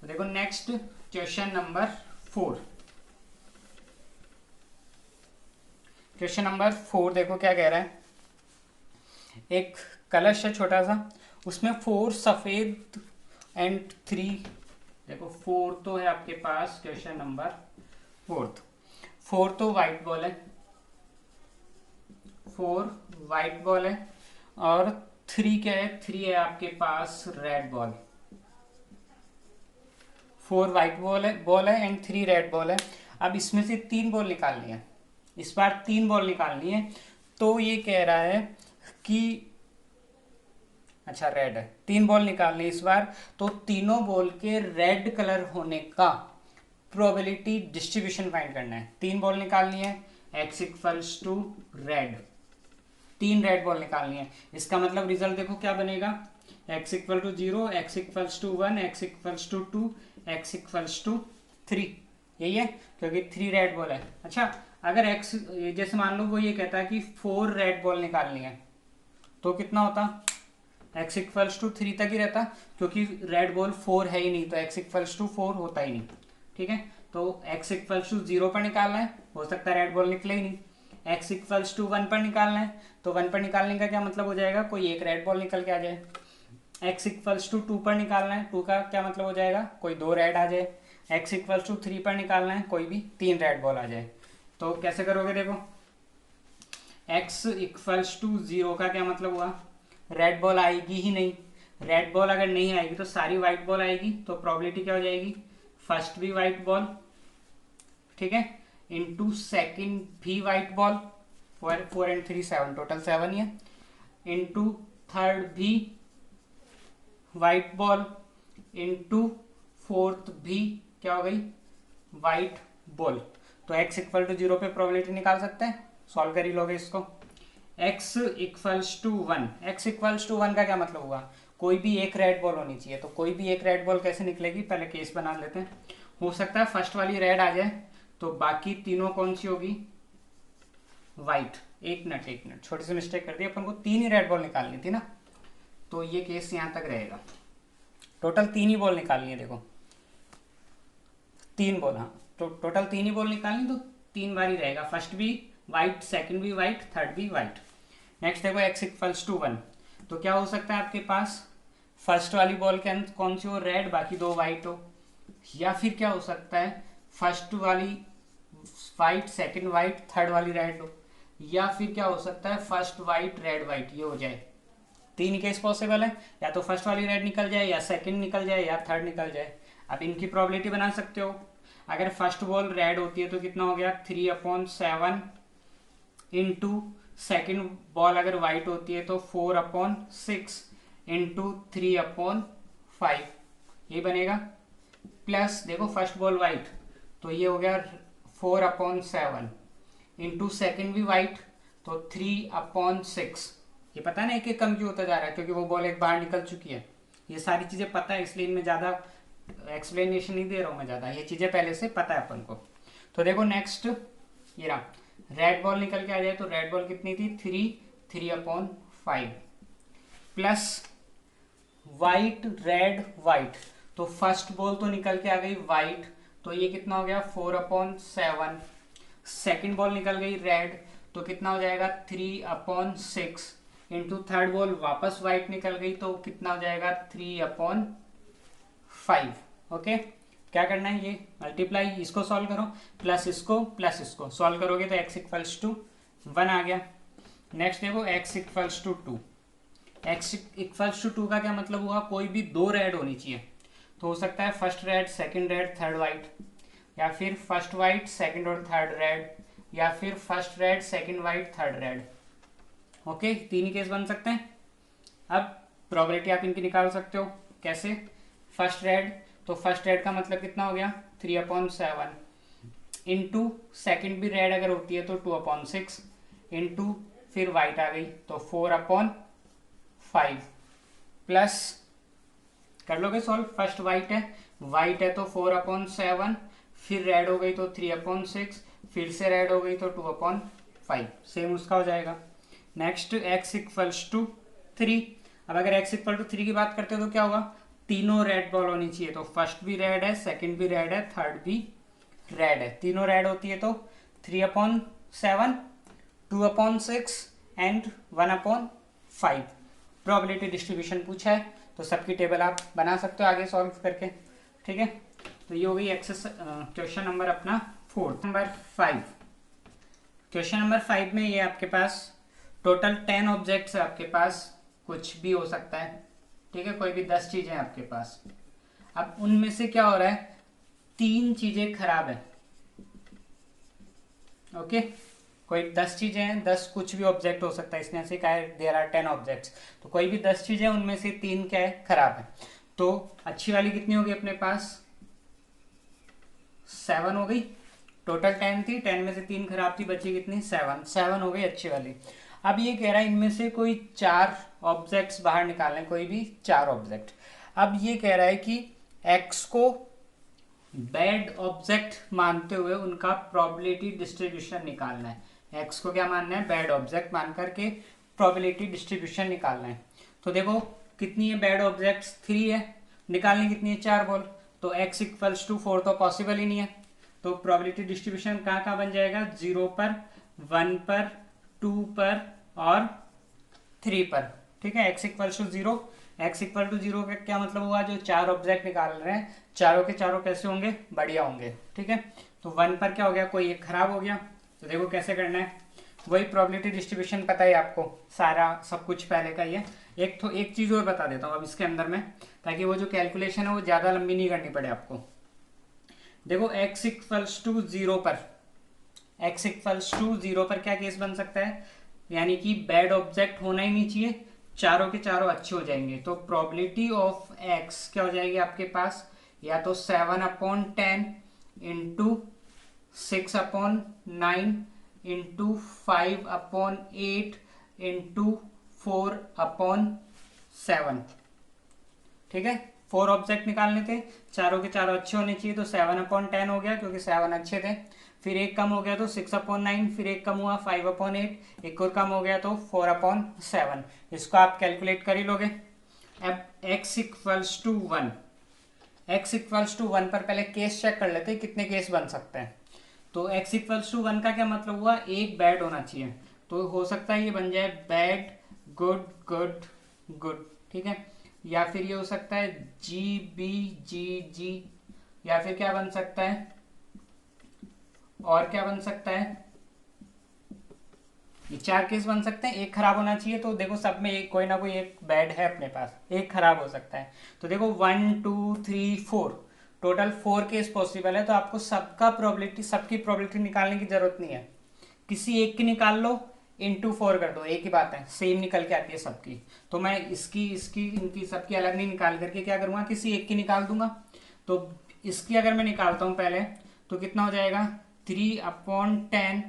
A: तो देखो next question number 4। Question number 4 देखो क्या कह रहा है, एक कलश है छोटा सा, उसमें 4 सफेद एंड 3, देखो 4 तो है आपके पास, क्वेश्चन नंबर 4 तो वाइट बॉल है, 4 वाइट बॉल है, और 3 क्या है, 3 है आपके पास रेड बॉल। 4 वाइट बॉल है एंड 3 रेड बॉल है। अब इसमें से 3 बॉल निकालनी है, इस बार 3 बॉल निकालनी है, तो ये कह रहा है कि अच्छा रेड है, 3 बॉल निकालनी है इस बार, तो तीनों बॉल के रेड कलर होने का प्रोबेबिलिटी डिस्ट्रीब्यूशन फाइंड करना है। 3 बॉल निकालनी है, x equals to red, 3 red ball निकालनी है। इसका मतलब रिजल्ट देखो क्या बनेगा, x equal to 0, x equals to 1, x equals to 2, x equals to 3, यही है क्योंकि 3 रेड बॉल है। अच्छा, अगर x जैसे मान लो वो ये कहता है कि 4 रेड बॉल निकालनी है, तो कितना होता, x इक्वल्स टू 3 तक ही रहता, क्योंकि रेड बॉल 4 है ही नहीं, तो x इक्वल्स टू 4 होता ही नहीं। ठीक है, तो x इक्वल्स टू 0 पर निकालना है, हो सकता है रेड बॉल निकले ही नहीं। x इक्वल्स टू 1 पर निकालना है, तो 1 पर निकालने का क्या मतलब हो जाएगा, कोई एक रेड बॉल निकल के आ जाए। x इक्वल्स टू 2 पर निकालना है, 2 का क्या मतलब हो जाएगा, कोई 2 रेड आ जाए। x इक्वल्स टू 3 पर निकालना है, कोई भी 3 रेड बॉल आ जाए। तो कैसे करोगे, देखो x इक्वल्स टू 0 का क्या मतलब हुआ, रेड बॉल आएगी ही नहीं, रेड बॉल अगर नहीं आएगी तो सारी वाइट बॉल आएगी, तो प्रोबेबिलिटी क्या हो जाएगी, फर्स्ट भी वाइट बॉल, ठीक है, इनटू सेकंड भी वाइट बॉल, 4 एंड 3 7, टोटल 7 ही है, इनटू थर्ड भी वाइट बॉल, इनटू फोर्थ भी क्या हो गई वाइट बॉल। तो x इक्वल टू 0 पे प्रोबेबिलिटी निकाल सकते हैं, सॉल्व कर ही लोगे इसको। x equals to 1, x equals to 1 का क्या मतलब हुआ, कोई भी एक रेड बॉल होनी चाहिए, तो कोई भी एक रेड बॉल कैसे निकलेगी, पहले केस बना लेते हैं। हो सकता है फर्स्ट वाली रेड आ जाए, तो बाकी तीनों कौन सी होगी, वाइट। एक मिनट छोटी सी मिस्टेक कर दी, अपन को 3 ही रेड बॉल निकालनी थी ना, तो ये केस यहाँ तक रहेगा, टोटल 3 ही बॉल निकालनी है। देखो 3 बॉल, हाँ तो टोटल 3 ही बॉल निकालनी, तो 3 बार ही रहेगा, फर्स्ट भी वाइट, सेकंड भी वाइट, थर्ड भी वाइट। नेक्स्ट देखो x इक्वल्स टू 1, तो क्या हो सकता है आपके पास, फर्स्ट वाली बॉल के अंदर कौन सी हो, रेड, बाकी दो वाइट हो, या फिर क्या हो सकता है फर्स्ट वाली वाइट, सेकंड वाइट, थर्ड वाली रेड हो, या फिर क्या हो सकता है फर्स्ट वाइट रेड वाइट ये हो जाए। तीन केस पॉसिबल है, या तो फर्स्ट वाली रेड निकल जाए, या सेकंड निकल जाए, या थर्ड निकल जाए। अब इनकी प्रोबेबिलिटी बना सकते हो। अगर फर्स्ट बॉल रेड होती है तो कितना हो गया 3/7 इंटू सेकेंड बॉल अगर वाइट होती है तो 4/6 इंटू 3/5 ये बनेगा। प्लस देखो फर्स्ट बॉल वाइट तो ये हो गया 4/7 इंटू सेकेंड भी वाइट तो 3/6। ये पता नहीं कि कम क्यों होता जा रहा है, क्योंकि वो बॉल एक बाहर निकल चुकी है। ये सारी चीज़ें पता है, इसलिए इनमें ज़्यादा एक्सप्लेनेशन नहीं दे रहा हूँ मैं ज़्यादा, ये चीज़ें पहले से पता है अपन को। तो देखो नेक्स्ट ये रहा, रेड बॉल निकल के आ जाए तो रेड बॉल कितनी थी 3/5 प्लस वाइट रेड वाइट, तो फर्स्ट बॉल तो निकल के आ गई वाइट, तो ये कितना हो गया 4/7। सेकेंड बॉल निकल गई रेड तो कितना हो जाएगा 3/6 इंटू थर्ड बॉल वापस वाइट निकल गई तो कितना हो जाएगा 3/5। ओके, क्या करना है, ये मल्टीप्लाई, इसको सॉल्व करो, प्लस इसको सॉल्व करोगे तो x इक्वल्स टू 1 आ गया। नेक्स्ट देखो x equals to 2। x equals to 2 का क्या मतलब हुआ, कोई भी दो रेड होनी चाहिए, तो हो सकता है first red second red third white, या फिर फर्स्ट वाइट सेकंड और थर्ड रेड, या फिर first red second white third red. Okay, तीन ही केस बन सकते हैं। अब प्रोबेबिलिटी आप इनकी निकाल सकते हो, कैसे, फर्स्ट रेड, तो फर्स्ट रेड का मतलब कितना हो गया 3/7 इंटू सेकेंड भी रेड अगर होती है तो 2/6 इंटू फिर वाइट आ गई तो 4/5 प्लस कर लोगे सॉल्व, फर्स्ट वाइट है तो 4/7, फिर रेड हो गई तो 3/6, फिर से रेड हो गई तो 2/5, सेम उसका हो जाएगा। Next x equals to 3। अब अगर x इक्वल टू 3 की बात करते हो तो क्या होगा, तीनों रेड बॉल होनी चाहिए, तो फर्स्ट भी रेड है सेकंड भी रेड है थर्ड भी रेड है, तीनों रेड होती है तो 3/7 2/6 एंड 1/5 प्रोबेबिलिटी डिस्ट्रीब्यूशन पूछा है, तो सबकी टेबल आप बना सकते हो आगे सॉल्व करके। ठीक है, तो ये हो गई क्वेश्चन नंबर अपना 4। नंबर 5, क्वेश्चन नंबर 5 में ये आपके पास टोटल 10 ऑब्जेक्ट्स है आपके पास, कुछ भी हो सकता है, ठीक है, कोई भी 10 चीजें हैं आपके पास। अब उनमें से क्या हो रहा है, 3 चीजें खराब है। ओके, कोई 10 चीजें हैं, 10 कुछ भी ऑब्जेक्ट हो सकता है, इसमें से क्या है देयर आर 10 ऑब्जेक्ट्स, तो कोई भी 10 चीजें उनमें से 3 क्या है खराब है। तो अच्छी वाली कितनी होगी अपने पास 7 हो गई, टोटल 10 थी, 10 में से 3 खराब थी, बची कितनी 7 हो गई अच्छी वाली। अब ये कह रहा है इनमें से कोई 4 ऑब्जेक्ट्स बाहर निकालने, कोई भी 4 ऑब्जेक्ट। अब ये कह रहा है कि x को बैड ऑब्जेक्ट मानते हुए उनका प्रोबेबिलिटी डिस्ट्रीब्यूशन निकालना है। x को क्या मानना है, बैड ऑब्जेक्ट मान करके प्रोबेबिलिटी डिस्ट्रीब्यूशन निकालना है। तो देखो कितनी है बैड ऑब्जेक्ट्स 3 है, निकालनी कितनी है 4 बॉल, तो x इक्वल्स टू 4 तो पॉसिबल ही नहीं है, तो प्रोबेबिलिटी डिस्ट्रीब्यूशन कहाँ कहाँ बन जाएगा, 0 पर 1 पर 2 पर और 3 पर। ठीक है, x equals to 0, x equal to 0 का क्या मतलब हुआ, जो 4 ऑब्जेक्ट निकाल रहे हैं चारों के चारों कैसे होंगे, बढ़िया होंगे। ठीक है, तो 1 पर क्या हो गया, कोई एक खराब हो गया, तो देखो कैसे करना है, वही प्रोबेबिलिटी डिस्ट्रीब्यूशन पता है आपको, सारा सब कुछ पहले का ही है। एक चीज़ और बता देता हूँ अब इसके अंदर में, ताकि वो जो कैलकुलेशन है वो ज़्यादा लंबी नहीं करनी पड़े आपको। देखो x इक्वल्स टू 0 पर, x इक्वल्स टू 0 पर क्या केस बन सकता है, यानी कि बैड ऑब्जेक्ट होना ही नहीं चाहिए, चारों के चारों अच्छे हो जाएंगे, तो प्रोबेबिलिटी ऑफ x क्या हो जाएगी आपके पास, या तो 7/10 इंटू 6/9 इंटू 5/8 इंटू 4/7। ठीक है, 4 ऑब्जेक्ट निकालने थे, चारों के चारों अच्छे होने चाहिए, तो 7/10 हो गया क्योंकि 7 अच्छे थे, फिर एक कम हो गया तो 6/9, फिर एक कम हुआ 5/8, एक और कम हो गया तो 4/7। इसको आप कैलकुलेट कर ही लोगे। अब x equals to 1, x equals to 1 पर पहले केस चेक कर लेते हैं कितने केस बन सकते हैं। तो x इक्वल्स टू 1 का क्या मतलब हुआ, एक बैड होना चाहिए, तो हो सकता है ये बन जाए बैड गुड गुड गुड, ठीक है। या फिर ये हो सकता है जी बी जी जी, या फिर क्या बन सकता है, और क्या बन सकता है, ये 4 केस बन सकते हैं, एक खराब होना चाहिए। तो देखो सब में एक कोई ना कोई एक बैड है अपने पास, एक खराब हो सकता है। तो देखो 1 2 3 4 टोटल 4 केस पॉसिबल है, तो आपको सबका प्रोबेबिलिटी, सबकी प्रोबेबिलिटी निकालने की जरूरत नहीं है, किसी एक की निकाल लो, इंटू 4 कर दो, एक ही बात है, सेम निकल के आती है सबकी। तो मैं इसकी इसकी इनकी सबकी अलग नहीं निकाल करके क्या करूँगा, किसी एक की निकाल दूंगा। तो इसकी अगर मैं निकालता हूँ पहले, तो कितना हो जाएगा, 3/10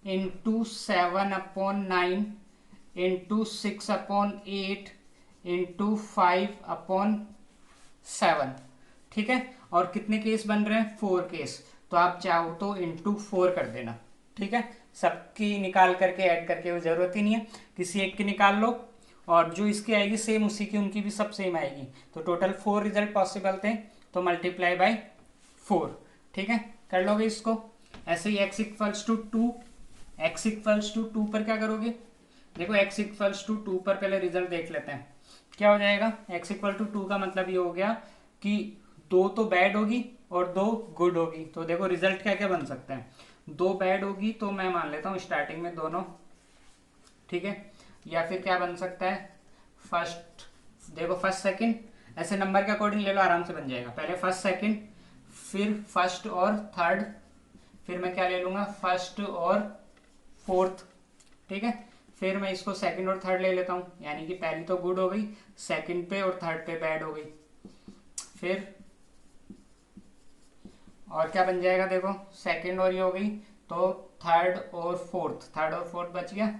A: इंटू 7/9 इंटू 6/8 इंटू 5/7, ठीक है। और कितने केस बन रहे हैं, 4 केस, तो आप चाहो तो इंटू 4 कर देना, ठीक है। सबकी निकाल करके ऐड करके वो जरूरत ही नहीं है, किसी एक की निकाल लो, और जो इसकी आएगी सेम उसी की उनकी भी सब सेम आएगी। तो टोटल 4 रिजल्ट पॉसिबल थे, तो मल्टीप्लाई बाय 4, ठीक है, कर लोगे इसको। ऐसे ही x equals to 2, x equals to 2 पर क्या करोगे, देखो x इक्वल्स टू 2 पर पहले रिजल्ट देख लेते हैं क्या हो जाएगा। x इक्वल टू 2 का मतलब ये हो गया कि 2 तो बैड होगी और 2 गुड होगी। तो देखो रिजल्ट क्या क्या बन सकता है, 2 बैड होगी तो मैं मान लेता हूँ स्टार्टिंग में दोनों, ठीक है। या फिर क्या बन सकता है, फर्स्ट, देखो फर्स्ट सेकंड, ऐसे नंबर के अकॉर्डिंग ले लो, आराम से बन जाएगा। पहले फर्स्ट सेकंड, फिर फर्स्ट और थर्ड, फिर मैं क्या ले लूँगा, फर्स्ट और फोर्थ, ठीक है। फिर मैं इसको सेकंड और थर्ड ले लेता हूँ, यानी कि पहली तो गुड हो गई, सेकंड पे और थर्ड पे बैड हो गई। फिर और क्या बन जाएगा, देखो सेकंड और ये हो गई, तो थर्ड और फोर्थ, थर्ड और फोर्थ बच गया।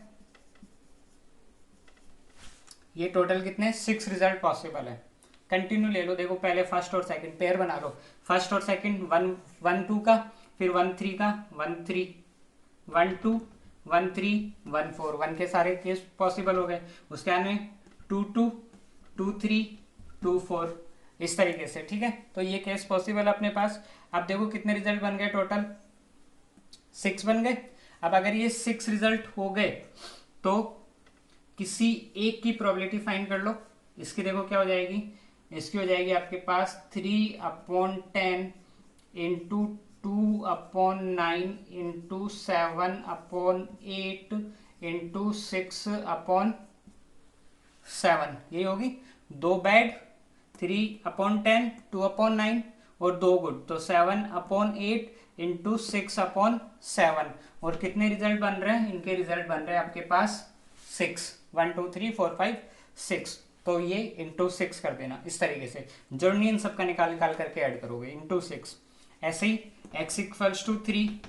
A: ये टोटल कितने, 6 रिजल्ट पॉसिबल है। कंटिन्यू ले लो, देखो पहले फर्स्ट और सेकंड पेयर बना लो, फर्स्ट और सेकंड 1 1 2 का, फिर 1 3 का, 1 3 1 2 1 3 1 4, 1 के सारे केस पॉसिबल हो गए। उसके बाद में 2 2 2 3 2 4, इस तरीके से, ठीक है। तो ये केस पॉसिबल है अपने पास। अब देखो कितने रिजल्ट बन गए, टोटल 6 बन गए। अब अगर ये 6 रिजल्ट हो गए तो किसी एक की प्रोबेबिलिटी फाइंड कर लो। इसकी देखो क्या हो जाएगी, इसकी हो जाएगी आपके पास 3/10 इंटू 2/9 इंटू 7/8 इंटू 6/7, यही होगी। 2 बैड, 3/10 2/9 और 2 गुड, तो 7/8 इंटू 6/7। और कितने रिजल्ट बन रहे हैं, इनके रिजल्ट बन रहे हैं आपके पास 6, 1 2 3 4 5 6। तो ये इंटू 6 कर देना, इस तरीके से जर्नी इन सबका निकाल निकाल करके ऐड करोगे, इंटू 6। ऐसे ही x equals to 3,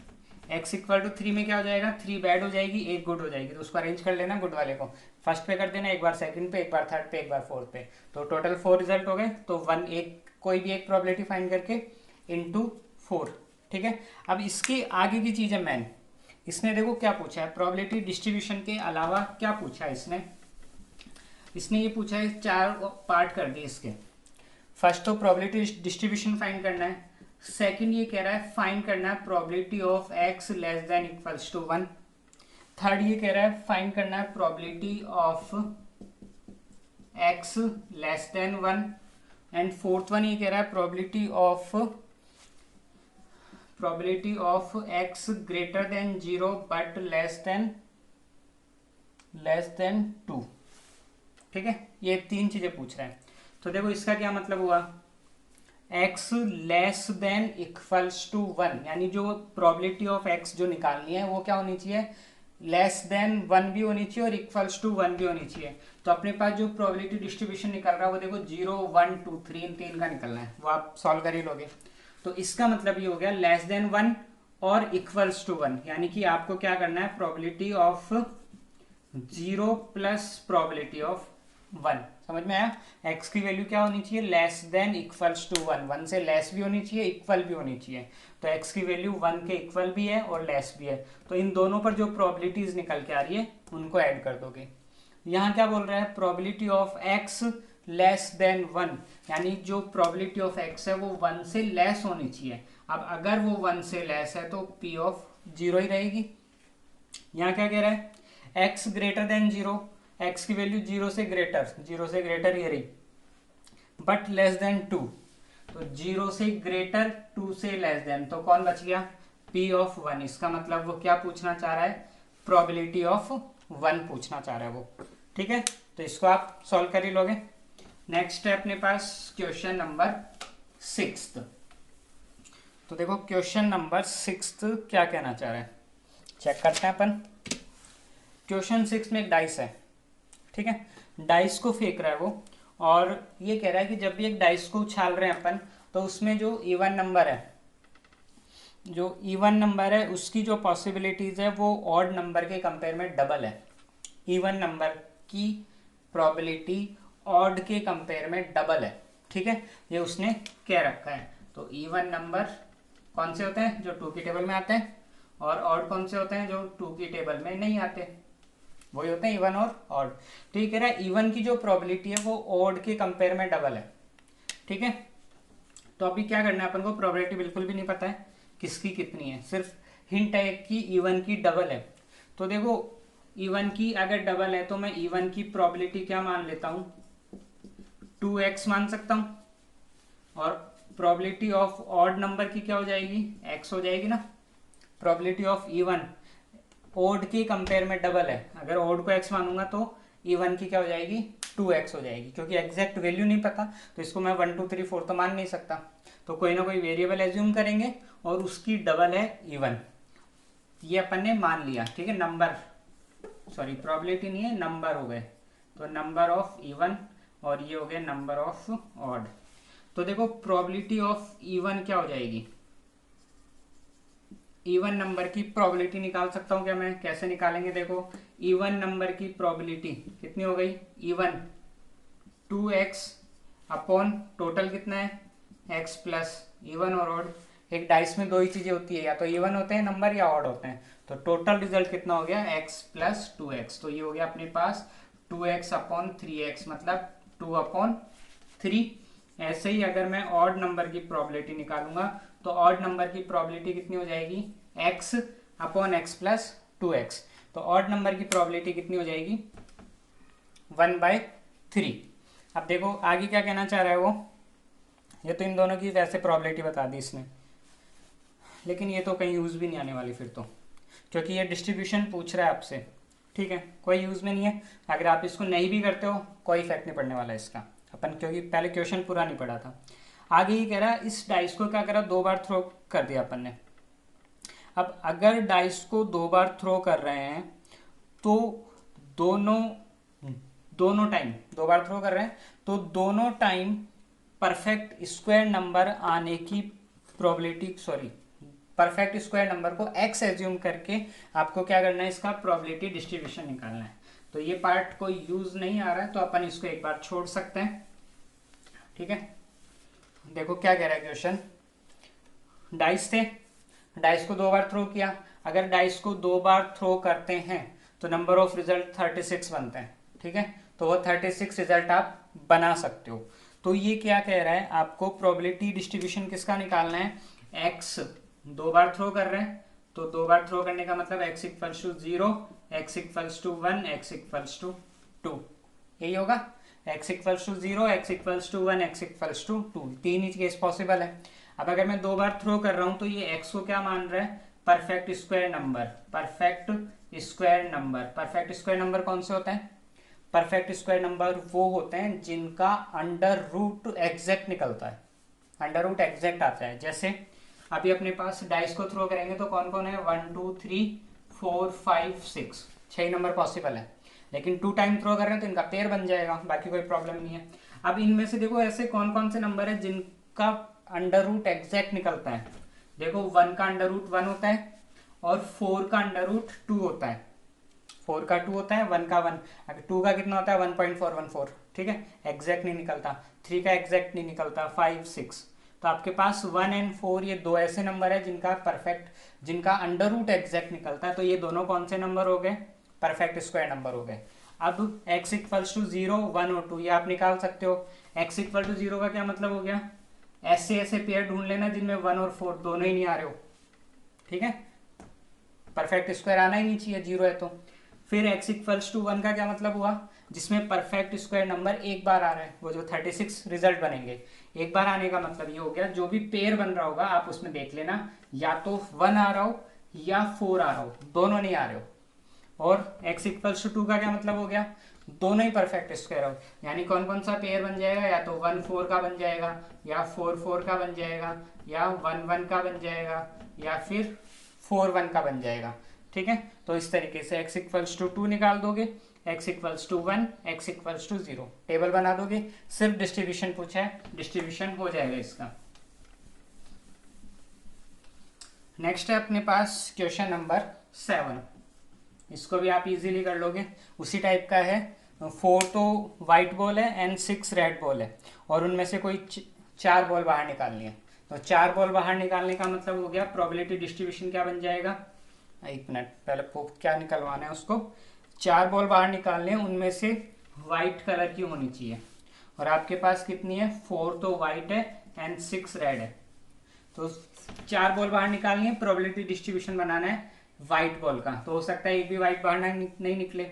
A: x equal to 3 में क्या हो जाएगा, 3 बैड हो जाएगी, एक गुड हो जाएगी, तो उसको अरेंज कर लेना, गुड वाले को फर्स्ट पे कर देना, एक बार सेकंड पे, एक बार थर्ड पे, एक बार फोर्थ पे। तो टोटल 4 रिजल्ट हो गए। तो कोई भी एक प्रोबेबिलिटी फाइंड करके इंटू 4, ठीक है। अब इसके आगे की चीज़ है मैन, इसने देखो क्या पूछा है, प्रोबेबिलिटी डिस्ट्रीब्यूशन के अलावा क्या पूछा है इसने ये पूछा है, 4 पार्ट कर दिए इसके। फर्स्ट तो प्रोबेबिलिटी डिस्ट्रीब्यूशन फाइंड करना है, सेकंड ये कह रहा है फाइंड करना है probability of x less than equals to 1, third ये कह रहा है फाइंड करना है probability of x less than 1, and fourth one ये कह रहा है probability of x greater than 0 but less than 2, ठीक है। ये 3 चीजें पूछ रहा है। तो देखो इसका क्या मतलब हुआ, x less than equals to 1, यानी जो प्रोबेबिलिटी ऑफ x जो निकालनी है वो क्या होनी चाहिए, लेस देन 1 भी होनी चाहिए और इक्वल्स टू 1 भी होनी चाहिए। तो अपने पास जो प्रोबेबिलिटी डिस्ट्रीब्यूशन निकल रहा है वो देखो 0 1 2 3, इन 3 का निकलना है, वो आप सॉल्व कर ही लोगे। तो इसका मतलब ये हो गया लेस देन 1 और इक्वल्स टू 1, यानी कि आपको क्या करना है, probability of 0 plus probability of 1, समझ में आया। x की वैल्यू क्या होनी चाहिए, लेस देन इक्वल्स टू 1, 1 से लेस भी होनी चाहिए, इक्वल भी होनी चाहिए। तो x की वैल्यू 1 के इक्वल भी है और लेस भी है, तो इन दोनों पर जो प्रोबेबिलिटीज निकल के आ रही है उनको ऐड कर दोगे। यहाँ क्या बोल रहा है, probability of x less than 1, यानी जो प्रोबेबिलिटी ऑफ x है वो 1 से लेस होनी चाहिए। अब अगर वो 1 से लेस है तो p ऑफ 0 ही रहेगी। यहाँ क्या कह रहा है, x ग्रेटर देन 0, x की वैल्यू 0 से ग्रेटर ये रही, बट लेस देन 2, तो 0 से ग्रेटर 2 से लेस देन, तो कौन बच गया, p ऑफ 1। इसका मतलब वो क्या पूछना चाह रहा है, प्रोबेबिलिटी ऑफ 1 पूछना चाह रहा है वो। ठीक है, तो इसको आप सॉल्व कर ही लोगे। नेक्स्ट है अपने पास क्वेश्चन नंबर 6। तो देखो क्वेश्चन नंबर 6 क्या कहना चाह रहा है, चेक करते हैं अपन। क्वेश्चन 6 में एक डाइस है, ठीक है, डाइस को फेंक रहा है वो, और ये कह रहा है कि जब भी एक डाइस को उछाल रहे हैं अपन, तो उसमें जो इवन नंबर है उसकी जो पॉसिबिलिटीज है वो ऑड नंबर के कंपेयर में डबल है। इवन नंबर की प्रोबेबिलिटी ऑड के कंपेयर में डबल है। ठीक है, ये उसने कह रखा है। तो इवन नंबर कौन से होते हैं, जो 2 की टेबल में आते हैं, और ऑड कौन से होते हैं, जो 2 की टेबल में नहीं आते, वही होते हैं इवन और ऑड। तो ये कह रहा है इवन की जो प्रोबेबिलिटी है वो ऑड के कंपेयर में डबल है। ठीक है, तो अभी क्या करना है अपन को, प्रोबेबिलिटी बिल्कुल भी नहीं पता है किसकी कितनी है, सिर्फ हिंट है कि इवन की डबल है। तो देखो इवन की अगर डबल है तो मैं इवन की प्रोबेबिलिटी क्या मान लेता हूं, 2x मान सकता हूं, और प्रोबेबिलिटी ऑफ ऑड नंबर की क्या हो जाएगी, x हो जाएगी ना। प्रोबेबिलिटी ऑफ इवन ऑड के कंपेयर में डबल है, अगर ऑड को x मानूंगा तो इवन की क्या हो जाएगी, 2x हो जाएगी। क्योंकि एग्जैक्ट वैल्यू नहीं पता तो इसको मैं 1 2 3 4 तो मान नहीं सकता, तो कोई ना कोई वेरिएबल एज्यूम करेंगे और उसकी डबल है इवन। ये अपन ने मान लिया। ठीक है, नंबर, सॉरी प्रोबेबिलिटी नहीं है, नंबर हो गए, तो नंबर ऑफ इवन, और ये हो गया नंबर ऑफ ऑड। तो देखो प्रोबेबिलिटी ऑफ इवन क्या हो जाएगी, इवन नंबर की प्रोबेबिलिटी निकाल सकता हूं क्या मैं, कैसे निकालेंगे, देखो इवन नंबर की प्रोबेबिलिटी कितनी हो गई, इवन 2x अपॉन टोटल कितना है x प्लस इवन और ऑड। एक डाइस में 2 ही चीजें होती है, या तो इवन होते हैं नंबर या ऑड होते हैं। तो टोटल रिजल्ट कितना हो गया, x प्लस 2x, तो ये हो गया अपने पास 2x अपॉन 3x, मतलब 2 अपॉन 3। ऐसे ही अगर मैं ऑड नंबर की प्रोबेबिलिटी निकालूंगा तो ऑड नंबर की प्रोबेबिलिटी कितनी हो जाएगी, x upon x plus 2x। तो ऑड नंबर की प्रोबेबिलिटी कितनी हो जाएगी, 1/3। अब देखो आगे क्या कहना चाह रहा है वो, ये तो इन दोनों की वैसे प्रोबेबिलिटी बता दी इसने, लेकिन ये तो कहीं यूज़ भी नहीं आने वाली फिर तो, क्योंकि ये डिस्ट्रीब्यूशन पूछ रहा है आपसे। ठीक है, कोई यूज़ में नहीं है। अगर आप इसको नहीं भी करते हो कोई इफेक्ट नहीं पड़ने वाला इसका, अपन क्योंकि पहले क्वेश्चन पूरा नहीं पढ़ा था। आगे ये कह रहा है इस डाइस को क्या करा, 2 बार थ्रो कर दिया अपन ने। अब अगर डाइस को 2 बार थ्रो कर रहे हैं तो दोनों टाइम 2 बार थ्रो कर रहे हैं तो दोनों टाइम परफेक्ट स्क्वायर नंबर आने की probability, sorry perfect square number को x एज्यूम करके आपको क्या करना है, इसका प्रोबेबिलिटी डिस्ट्रीब्यूशन निकालना है। तो ये पार्ट कोई यूज नहीं आ रहा है तो अपन इसको एक बार छोड़ सकते हैं। ठीक है, देखो क्या कह रहा है क्वेश्चन, डाइस थे, डाइस को 2 बार थ्रो किया, अगर डाइस को 2 बार थ्रो करते हैं तो नंबर ऑफ रिजल्ट 36 बनते हैं। ठीक है, तो वो 36 रिजल्ट आप बना सकते हो। तो ये क्या कह रहा है, आपको प्रोबेबिलिटी डिस्ट्रीब्यूशन किसका निकालना है, x 2 बार थ्रो कर रहे हैं तो 2 बार थ्रो करने का मतलब x equals to 0, x equals to 1, x equals to 2, यही होगा। x equals to 0, x equals to 1, x equals to 2, 3 ही केस पॉसिबल है। अब अगर मैं 2 बार थ्रो कर रहा हूं तो ये x को क्या मान रहा है, perfect square number. Perfect square number, perfect square number कौन से होते हैं, परफेक्ट स्क्वायर नंबर वो होते हैं जिनका अंडर रूट एग्जैक्ट निकलता है, अंडर रूट एग्जैक्ट आता है। जैसे अभी अपने पास डाइस को थ्रो करेंगे तो कौन कौन है, 1 2 3 4 5 6, 6 नंबर पॉसिबल है, लेकिन 2 टाइम थ्रो कर रहे हैं तो इनका पेयर बन जाएगा, बाकी कोई प्रॉब्लम नहीं है। अब इनमें से देखो ऐसे कौन कौन से नंबर है जिनका अंडर रूट एग्जैक्ट निकलता है। देखो 1 का अंडर रूट 1 होता है और 4 का अंडर रूट 2 होता है, 4 का 2 होता है, 1 का 1, अगर 2 का कितना होता है 1.414। ठीक है, एग्जैक्ट नहीं निकलता, 3 का एग्जैक्ट नहीं निकलता, 5 6। तो आपके पास 1 और 4 ये 2 ऐसे नंबर है जिनका परफेक्ट, जिनका अंडर रूट एग्जैक्ट निकलता है। तो ये दोनों कौन से नंबर हो गए, परफेक्ट स्क्वायर नंबर हो गए। अब x इक्वल्स टू 0, 1 और 2 ये आप निकाल सकते हो। x इक्वल टू 0 का क्या मतलब हो गया, ऐसे ऐसे पेयर ढूंढ लेना जिनमें 1 और 4 दोनों ही नहीं आ रहे हो, ठीक है, परफेक्ट स्क्वायर आना ही नहीं चाहिए 0 है तो। फिर x इक्वल्स टू 1 का क्या मतलब हुआ, जिसमें परफेक्ट स्क्वायर नंबर एक बार आ रहा है, वो जो 36 रिजल्ट बनेंगे। एक बार आने का मतलब ये हो गया जो भी पेयर बन रहा होगा आप उसमें देख लेना, या तो 1 आ रहा हो या 4 आ रहा हो, दोनों नहीं आ रहे हो। और x इक्वल्स टू 2 का क्या मतलब हो गया, दोनों ही परफेक्ट स्क्वायर हो, यानी कौन कौन सा पेयर बन जाएगा, या तो 1 4 का बन जाएगा, या 4 4 का बन जाएगा, या 1 1 का बन जाएगा, या फिर 4 1 का बन जाएगा, ठीक है। तो इस तरीके से x इक्वल्स टू 2 निकाल दोगे, x equals to 1, x equals to 0 table बना दोगे। सिर्फ डिस्ट्रीब्यूशन पूछा है, डिस्ट्रीब्यूशन हो जाएगा इसका। नेक्स्ट है अपने पास क्वेश्चन नंबर 7, इसको भी आप इजीली कर लोगे, उसी टाइप का है। 4 तो वाइट बॉल है एंड 6 रेड बॉल है, और उनमें से कोई 4 बॉल बाहर निकालनी है। तो 4 बॉल बाहर निकालने का मतलब हो गया प्रोबेबिलिटी डिस्ट्रीब्यूशन क्या बन जाएगा, एक मिनट पहले क्या निकलवाना है उसको। 4 बॉल बाहर निकालने हैं, उनमें से वाइट कलर की होनी चाहिए, और आपके पास कितनी है, 4 तो वाइट है एंड 6 रेड है। तो 4 बॉल बाहर निकालनी है, प्रोबेबिलिटी डिस्ट्रीब्यूशन बनाना है वाइट बॉल का। तो हो सकता है एक भी वाइट बाहर नहीं निकले,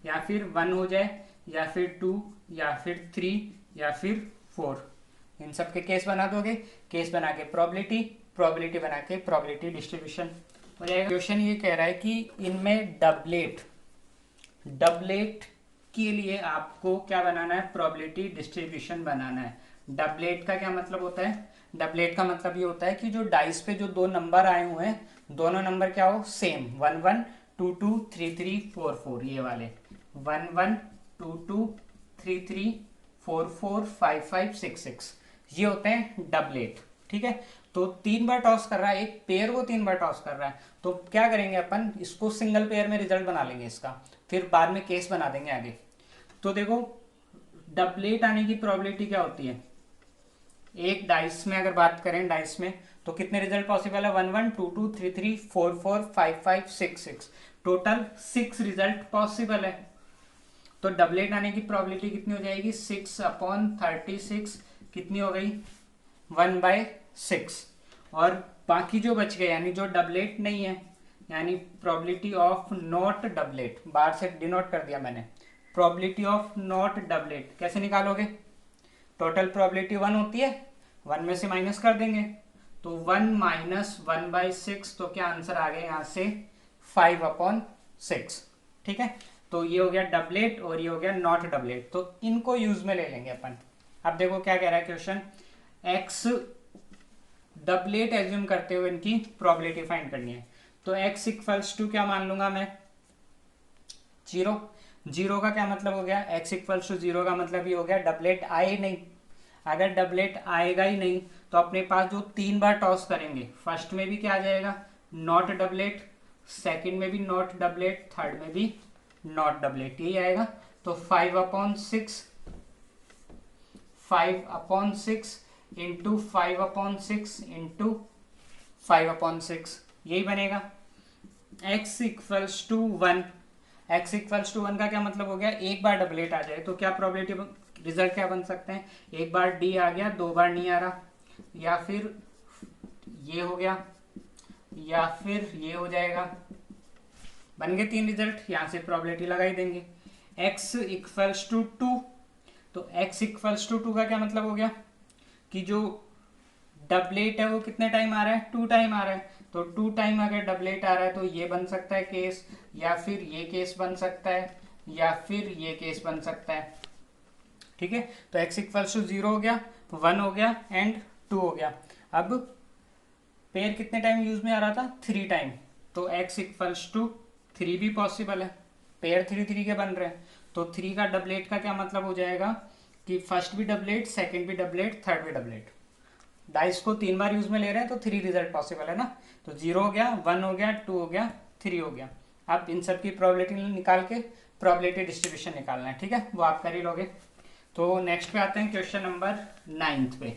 A: या फिर 1 हो जाए, या फिर 2, या फिर 3, या फिर 4। इन सब के केस बना दोगे, केस बना के प्रोबेबिलिटी बना के प्रोबेबिलिटी डिस्ट्रीब्यूशन हो जाएगा। क्वेश्चन ये कह रहा है कि इनमें डबलेट के लिए आपको क्या बनाना है, प्रोबेबिलिटी डिस्ट्रीब्यूशन बनाना है। डबलेट का क्या मतलब होता है, डबलेट का मतलब ये होता है कि जो डाइस पे जो दो नंबर आए हुए हैं, दोनों नंबर क्या हो, सेम, 1 1 2 2 3 3 4 4, ये वाले 1 1 2 2 3 3 4 4 5 5 6 6, ये होते हैं डबलेट, ठीक है। तो 3 बार टॉस कर रहा है, एक पेयर को 3 बार टॉस कर रहा है, तो क्या करेंगे अपन, इसको सिंगल पेयर में रिजल्ट बना लेंगे इसका, फिर बाद में केस बना देंगे आगे। तो देखो डबलेट आने की प्रोबेबिलिटी क्या होती है, एक डाइस में अगर बात करें, डाइस में तो कितने रिजल्ट पॉसिबल है, 1 1 2 2 3 3 4 4 5 5 6 6, टोटल 6 रिजल्ट पॉसिबल है। तो डबलेट आने की प्रोबेबिलिटी कितनी हो जाएगी, 6/36, कितनी हो गई, 1/6। और बाकी जो बच गए यानी जो डबलेट नहीं है, यानी प्रोबेबिलिटी ऑफ नॉट डबलेट, बाहर से डिनोट कर दिया मैंने, प्रोबेबिलिटी ऑफ नॉट डबलेट कैसे निकालोगे, टोटल प्रोबेबिलिटी 1 होती है, 1 में से माइनस कर देंगे, तो 1 माइनस 1/6, तो क्या आंसर आ गया यहाँ से 5/6, ठीक है। तो ये हो गया डबलेट और ये हो गया नॉट डबलेट, तो इनको यूज में ले लेंगे अपन। अब देखो क्या कह रहा है क्वेश्चन, एक्स डबलेट एज्यूम करते हुए इनकी प्रोबेबिलिटी फाइंड करनी है। तो x इक्वल्स टू क्या मान लूंगा मैं, 0। 0 का क्या मतलब हो गया, x इक्वल्स टू 0 का मतलब ये हो गया डबलेट आए नहीं। अगर डबलेट आएगा ही नहीं तो अपने पास जो 3 बार टॉस करेंगे, फर्स्ट में भी क्या आ जाएगा, नॉट डबलेट, सेकंड में भी नॉट डबलेट, थर्ड में भी नॉट डबलेट, यही आएगा। तो 5/6 इंटू 5/6 इंटू 5/6, यही बनेगा। x equals to 1, x equals to 1 का क्या मतलब हो गया, एक बार डबलेट आ जाए तो क्या प्रोबेबिलिटी रिजल्ट क्या बन सकते हैं, एक बार d आ गया, 2 बार नहीं आ रहा, या फिर ये हो गया, या फिर ये हो जाएगा, बन गए 3 रिजल्ट, यहां से प्रोबेबिलिटी लगा ही देंगे। x इक्वल्स टू 2, तो x इक्वल्स टू 2 का क्या मतलब हो गया कि जो डबलेट है वो कितने टाइम आ रहा है, 2 टाइम आ रहा है। तो 2 टाइम अगर डबलेट आ रहा है तो ये बन सकता है केस, या फिर ये केस बन सकता है, या फिर ये केस बन सकता है, ठीक है। तो x इक्वल्स टू 0 हो गया, 1 हो गया एंड 2 हो गया। अब पेयर कितने टाइम यूज में आ रहा था, 3 टाइम, तो x इक्वल्स टू 3 भी पॉसिबल है, पेयर 3 3 के बन रहे हैं। तो 3 का डबलेट का क्या मतलब हो जाएगा कि फर्स्ट भी डबलेट, सेकंड भी डबलेट, थर्ड भी डबलेट, डाइस को 3 बार यूज में ले रहे हैं तो 3 रिजल्ट पॉसिबल है ना। तो 0 हो गया, 1 हो गया, 2 हो गया, 3 हो गया। अब इन सब की प्रोबेबिलिटी निकाल के प्रोबेबिलिटी डिस्ट्रीब्यूशन निकालना है, ठीक है, वो आप कर ही लोगे। तो नेक्स्ट पे आते हैं क्वेश्चन नंबर 9 पे।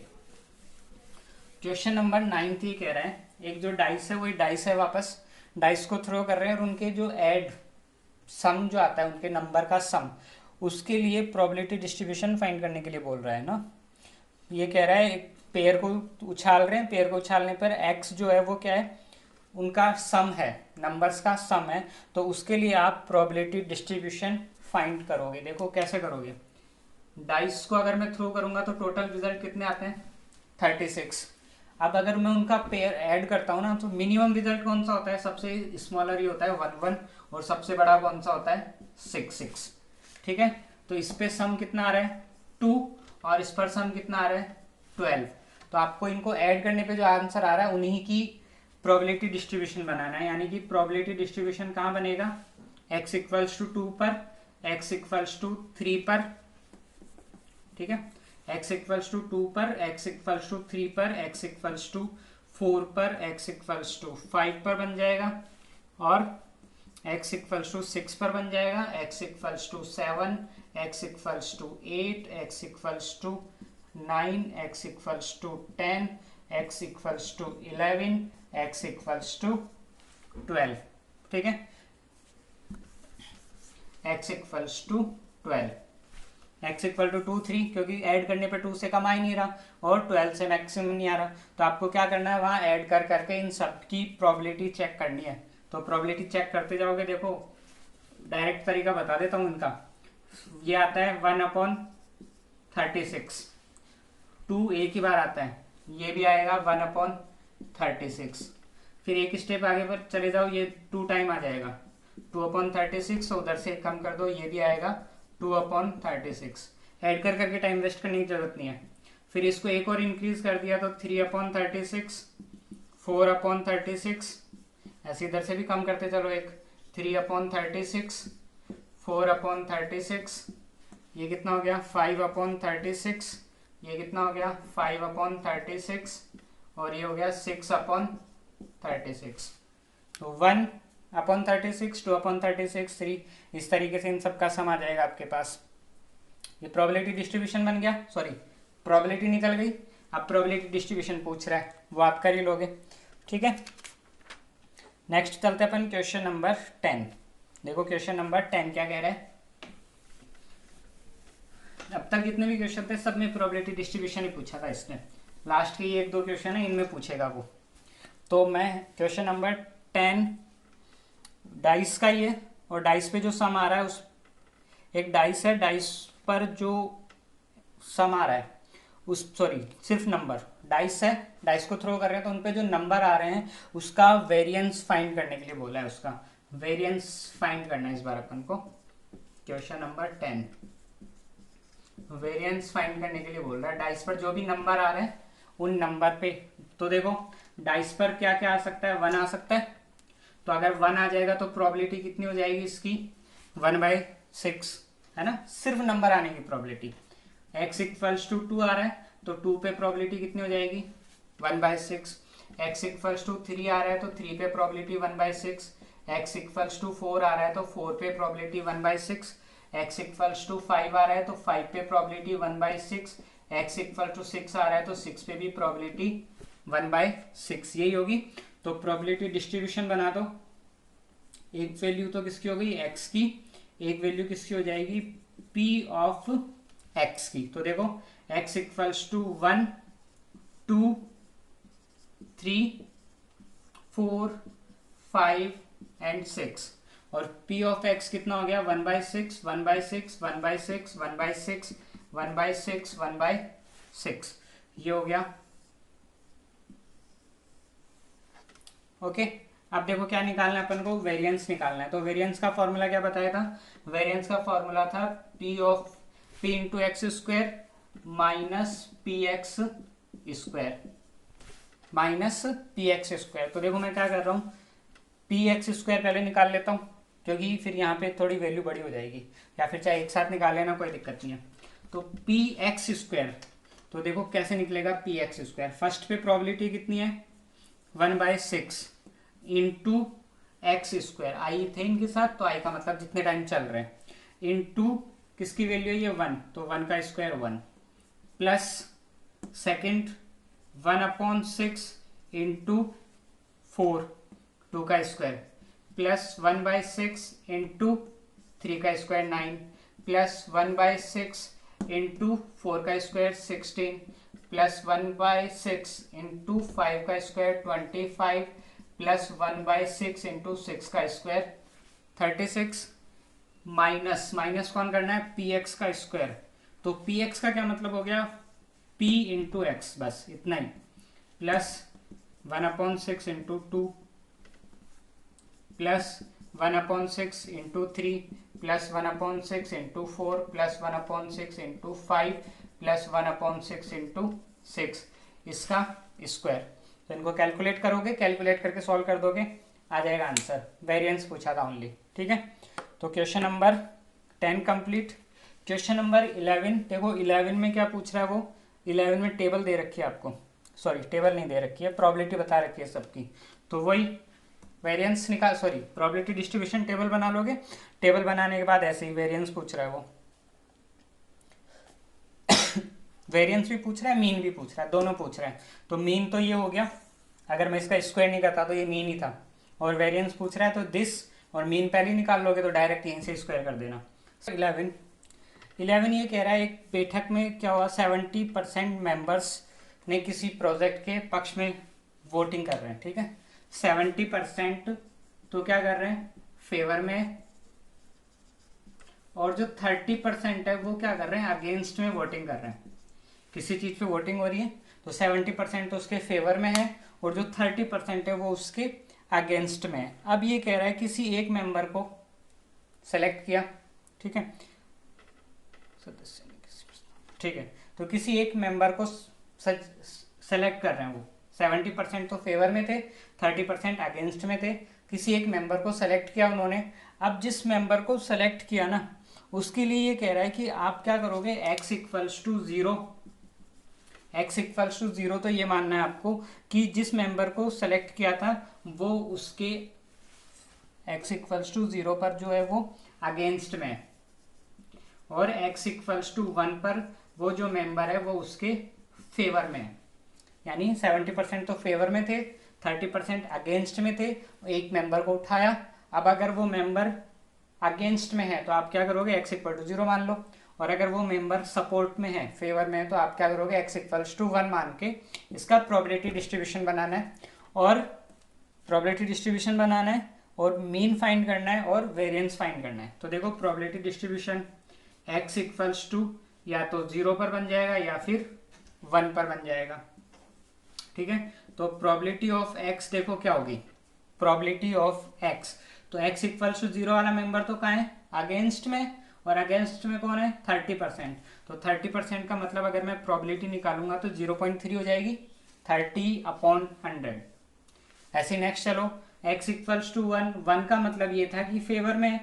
A: क्वेश्चन नंबर 9 ही कह रहा है, एक जो डाइस है वही डाइस है, वापस डाइस को थ्रो कर रहे हैं और उनके जो सम जो आता है उनके नंबर का सम, उसके लिए प्रोबेबिलिटी डिस्ट्रीब्यूशन फाइंड करने के लिए बोल रहा है ना। ये कह रहा है एक पेयर को उछाल रहे हैं, पेयर को उछालने पर एक्स जो है वो क्या है, उनका सम है, नंबर्स का सम है, तो उसके लिए आप प्रोबेबिलिटी डिस्ट्रीब्यूशन फाइंड करोगे। देखो कैसे करोगे, डाइस को अगर मैं थ्रो करूंगा तो टोटल रिजल्ट कितने आते हैं 36। अब अगर मैं उनका पेयर ऐड करता हूँ ना तो मिनिमम रिजल्ट कौन सा होता है, सबसे स्मॉलर ही होता है 1 1, और सबसे बड़ा कौन सा होता है 6 6। ठीक है, तो इस पे सम कितना आ रहा है 2 और इस पर सम कितना आ रहा है 12। तो आपको इनको ऐड करने पे जो आंसर आ रहा है उन्हीं की प्रोबेबिलिटी डिस्ट्रीब्यूशन बनाना है, यानी कि प्रोबेबिलिटी डिस्ट्रीब्यूशन कहाँ बनेगा, x इक्वल्स टू 2 पर, x इक्वल्स टू 3 पर, ठीक है, x इक्वल्स टू 2 पर, x इक्वल्स टू 3 पर, x इक्वल्स टू 4 पर, x इक्वल्स टू 5 पर बन जाएगा, और x इक्वल्स टू 6 पर बन जाएगा, x equals to 7, x equals to 8, x equals to 9, x equals to 10, x equals to 11, x equals to 12। ठीक है, x equals to 12, x equal to 2 3, क्योंकि ऐड करने पे 2 से कम आ ही नहीं रहा और 12 से मैक्सिमम नहीं आ रहा, तो आपको क्या करना है वहाँ ऐड कर करके इन सब की प्रोबेबिलिटी चेक करनी है। तो प्रोबेबिलिटी चेक करते जाओगे, देखो डायरेक्ट तरीका बता देता हूँ इनका। ये आता है 1/36, 2 एक ही बार आता है, ये भी आएगा 1/36। फिर एक स्टेप आगे पर चले जाओ, ये 2 टाइम आ जाएगा 2/36, उधर से कम कर दो, ये भी आएगा 2/36। ऐड कर करके टाइम वेस्ट करने की जरूरत नहीं है। फिर इसको एक और इंक्रीज कर दिया तो 3/36, 4/36, ऐसे इधर से भी कम करते चलो, एक 3/36, 4/36, ये कितना हो गया 5/36, ये कितना हो गया 5/36, और ये हो गया 6/36। तो 1/36, 2/36, 3, इस तरीके से इन सब का सम आ जाएगा आपके पास। ये प्रोबेबिलिटी डिस्ट्रीब्यूशन बन गया, सॉरी प्रोबेबिलिटी निकल गई, अब प्रोबेबिलिटी डिस्ट्रीब्यूशन पूछ रहा है, वो आप कर ही लोगे। ठीक है, नेक्स्ट चलते हैं अपन क्वेश्चन नंबर 10। देखो क्वेश्चन नंबर 10 क्या कह रहा है। अब तक जितने भी क्वेश्चन थे सब में प्रोबेबिलिटी डिस्ट्रीब्यूशन ही पूछा था इसने, लास्ट के ये 1 2 क्वेश्चन है इनमें पूछेगा वो। तो मैं क्वेश्चन नंबर 10 डाइस का ही है, और डाइस पे जो सम आ रहा है उस एक डाइस है, डाइस पर जो सम आ रहा है उस, सॉरी सिर्फ नंबर, डाइस है, डाइस को थ्रो कर रहे हैं तो उन पे जो नंबर आ रहे हैं उसका वेरिएंस फाइंड करने के लिए बोला है, उसका वेरिएंस फाइंड करना है इस बार अपन को। क्वेश्चन नंबर 10 वेरिएंस फाइंड करने के लिए बोल रहा है, डाइस पर जो भी नंबर आ रहे हैं उन नंबर पे। तो देखो डाइस पर क्या क्या आ सकता है, 1 आ सकता है, तो अगर 1 आ जाएगा तो प्रोबेबिलिटी कितनी हो जाएगी इसकी 1/6, है ना, सिर्फ नंबर आने की प्रोबेबिलिटी। x इक्वल्स टू 2 आ रहा है तो 2 पे प्रोबेबिलिटी कितनी हो जाएगी 1/6। x इक्वल्स टू 3 आ रहा है तो 3 पे प्रोबेबिलिटी 1/6। x इक्वल्स टू 4 आ रहा है तो 4 पे प्रोबेबिलिटी 1/6। x इक्वल्स टू 5 आ रहा है तो 5 पे प्रोबेबिलिटी 1/6। x इक्वल टू 6 आ रहा है तो 6 पे भी प्रोबेबिलिटी 1/6, यही होगी। तो प्रोबेबिलिटी डिस्ट्रीब्यूशन बना दो, एक वैल्यू तो किसकी हो गई x की, एक वैल्यू किसकी हो जाएगी p ऑफ x की। तो देखो x इक्वल्स टू 1 2 3 4 5 एंड 6, और p ऑफ x कितना हो गया 1/6 1/6 1/6 1/6 1/6 1/6, ये हो गया। ओके, अब देखो क्या निकालना है अपन को, वेरिएंस निकालना है। तो वेरिएंस का फॉर्मूला क्या बताया था, वेरिएंस का फॉर्मूला था p into x square minus P x square, minus P x square. तो देखो मैं क्या कर रहा हूँ, पी एक्स स्क्वायर पहले निकाल लेता हूँ क्योंकि फिर यहाँ पे थोड़ी वैल्यू बड़ी हो जाएगी, या फिर चाहे एक साथ निकाल लेना कोई दिक्कत नहीं है। तो पी एक्स स्क्वायर, तो देखो कैसे निकलेगा पी एक्स स्क्वायर, फर्स्ट पे प्रोबेबिलिटी कितनी है 1/6 इंटू एक्स स्क्वायर, आई थे इनके साथ तो आई का मतलब जितने टाइम चल रहे हैं, इंटू किसकी वैल्यू है ये 1, तो 1 का स्क्वायर 1, प्लस सेकेंड 1/6 इंटू 4 2 का स्क्वायर, प्लस 1/6 इंटू 3 का स्क्वायर 9 प्लस 1/6 इंटू 4 का स्क्वायर 16 प्लस 1/6 इंटू 5 का स्क्वायर 25 प्लस 1/6 इंटू 6 का स्क्वायर 36 माइनस माइनस कौन करना है, पी एक्स का स्क्वायर। तो पी एक्स का क्या मतलब हो गया, p इंटू एक्स, बस इतना ही, plus 1/6 into 2 plus 1/6 into 3 plus 1/6 into 4 plus 1/6 into 5 plus 1/6 into 6, इसका स्क्वायर। तो इनको कैलकुलेट करोगे, कैलकुलेट करके सॉल्व कर दोगे, आ जाएगा आंसर। वेरिएंस पूछा था ओनली, ठीक है। तो question number 10 complete. Question number 11 देखो, 11 में क्या पूछ रहा है वो, 11 में टेबल दे रखी है आपको, सॉरी टेबल नहीं दे रखी है, प्रोबेबिलिटी बता रखी है सबकी। तो वही वेरिएंस निकाल, सॉरी प्रोबेबिलिटी डिस्ट्रीब्यूशन टेबल बना लोगे। टेबल बनाने के बाद ऐसे ही वेरिएंस पूछ रहा है वो वेरिएंस भी पूछ रहा है, मीन भी पूछ रहा है, दोनों पूछ रहा है। तो मीन तो ये हो गया, अगर मैं इसका स्क्वायर नहीं करता तो ये मीन ही था, और वेरिएंस पूछ रहा है तो दिस, और मीन पहले ही निकाल लोगे तो डायरेक्ट यहीं से स्क्वायर कर देना। 11 ये कह रहा है, एक बैठक में क्या हुआ, 70% मेंबर्स ने किसी प्रोजेक्ट के पक्ष में वोटिंग कर रहे हैं, ठीक है। 70% तो क्या कर रहे हैं, फेवर में, और जो 30% है वो क्या कर रहे हैं, अगेंस्ट में वोटिंग कर रहे हैं। किसी चीज पे वोटिंग हो रही है तो 70% तो उसके फेवर में है, और जो 30% है वो उसके अगेंस्ट में है। अब ये कह रहा है किसी एक मेंबर को सेलेक्ट किया, ठीक है, ठीक है, तो किसी एक मेंबर को सेलेक्ट कर रहे हैं वो, 70% तो फेवर में थे, 30% अगेंस्ट में थे, किसी एक मेंबर को सेलेक्ट किया उन्होंने। अब जिस मेंबर को सेलेक्ट किया ना, उसके लिए ये कह रहा है कि आप क्या करोगे, x equals to 0, x equals to 0, तो ये मानना है आपको कि जिस मेंबर को सेलेक्ट किया था वो उसके x इक्वल्स टू 0 पर जो है वो अगेंस्ट में है, और x इक्वल्स टू 1 पर वो जो मेंबर है वो उसके फेवर में है। यानी 70% तो फेवर में थे, 30% अगेंस्ट में थे, एक मेंबर को उठाया। अब अगर वो मेंबर अगेंस्ट में है तो आप क्या करोगे, x इक्वल टू 0 मान लो, और अगर वो मेंबर सपोर्ट में है, फेवर में है, तो आप क्या करोगे, x इक्वल्स टू 1 मान के इसका प्रोबेबिलिटी डिस्ट्रीब्यूशन बनाना है, और प्रोबेबिलिटी डिस्ट्रीब्यूशन बनाना है, और मीन फाइंड करना है, और वेरिएंस फाइंड करना है। तो देखो probability distribution, x equals to या तो 0 पर बन जाएगा या फिर 1 पर बन जाएगा, ठीक है। तो प्रोबेबिलिटी ऑफ x देखो क्या होगी, प्रोबेबिलिटी ऑफ x, तो x इक्वल्स टू 0 वाला मेंबर तो कहाँ है, अगेंस्ट में, और अगेंस्ट में कौन है, 30%। तो 30% का मतलब अगर मैं प्रोबेबिलिटी निकालूंगा तो 0.3 हो जाएगी, 30/100। ऐसे नेक्स्ट चलो, x इक्वल्स टू 1, 1 का मतलब ये था कि फेवर में,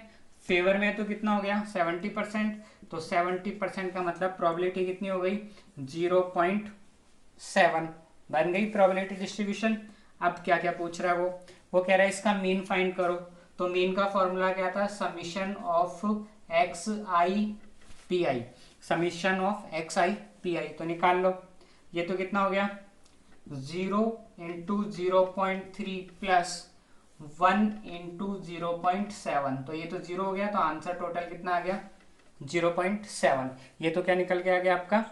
A: फेवर में तो कितना हो गया, 70%, तो 70% का मतलब प्रोबेबिलिटी कितनी हो गई, 0.7 बन गई प्रोबेबिलिटी डिस्ट्रीब्यूशन। अब क्या क्या पूछ रहा है वो कह रहा है इसका मीन फाइंड करो। तो मीन का फॉर्मूला क्या था, summation of X I P I, summation of X I P आई, तो निकाल लो। ये तो कितना हो गया, 0 इंटू 0.3 प्लस 1 इंटू 0.7, तो ये तो 0 हो गया, तो आंसर टोटल कितना आ गया, 0.7। ये तो क्या निकल के आ गया आपका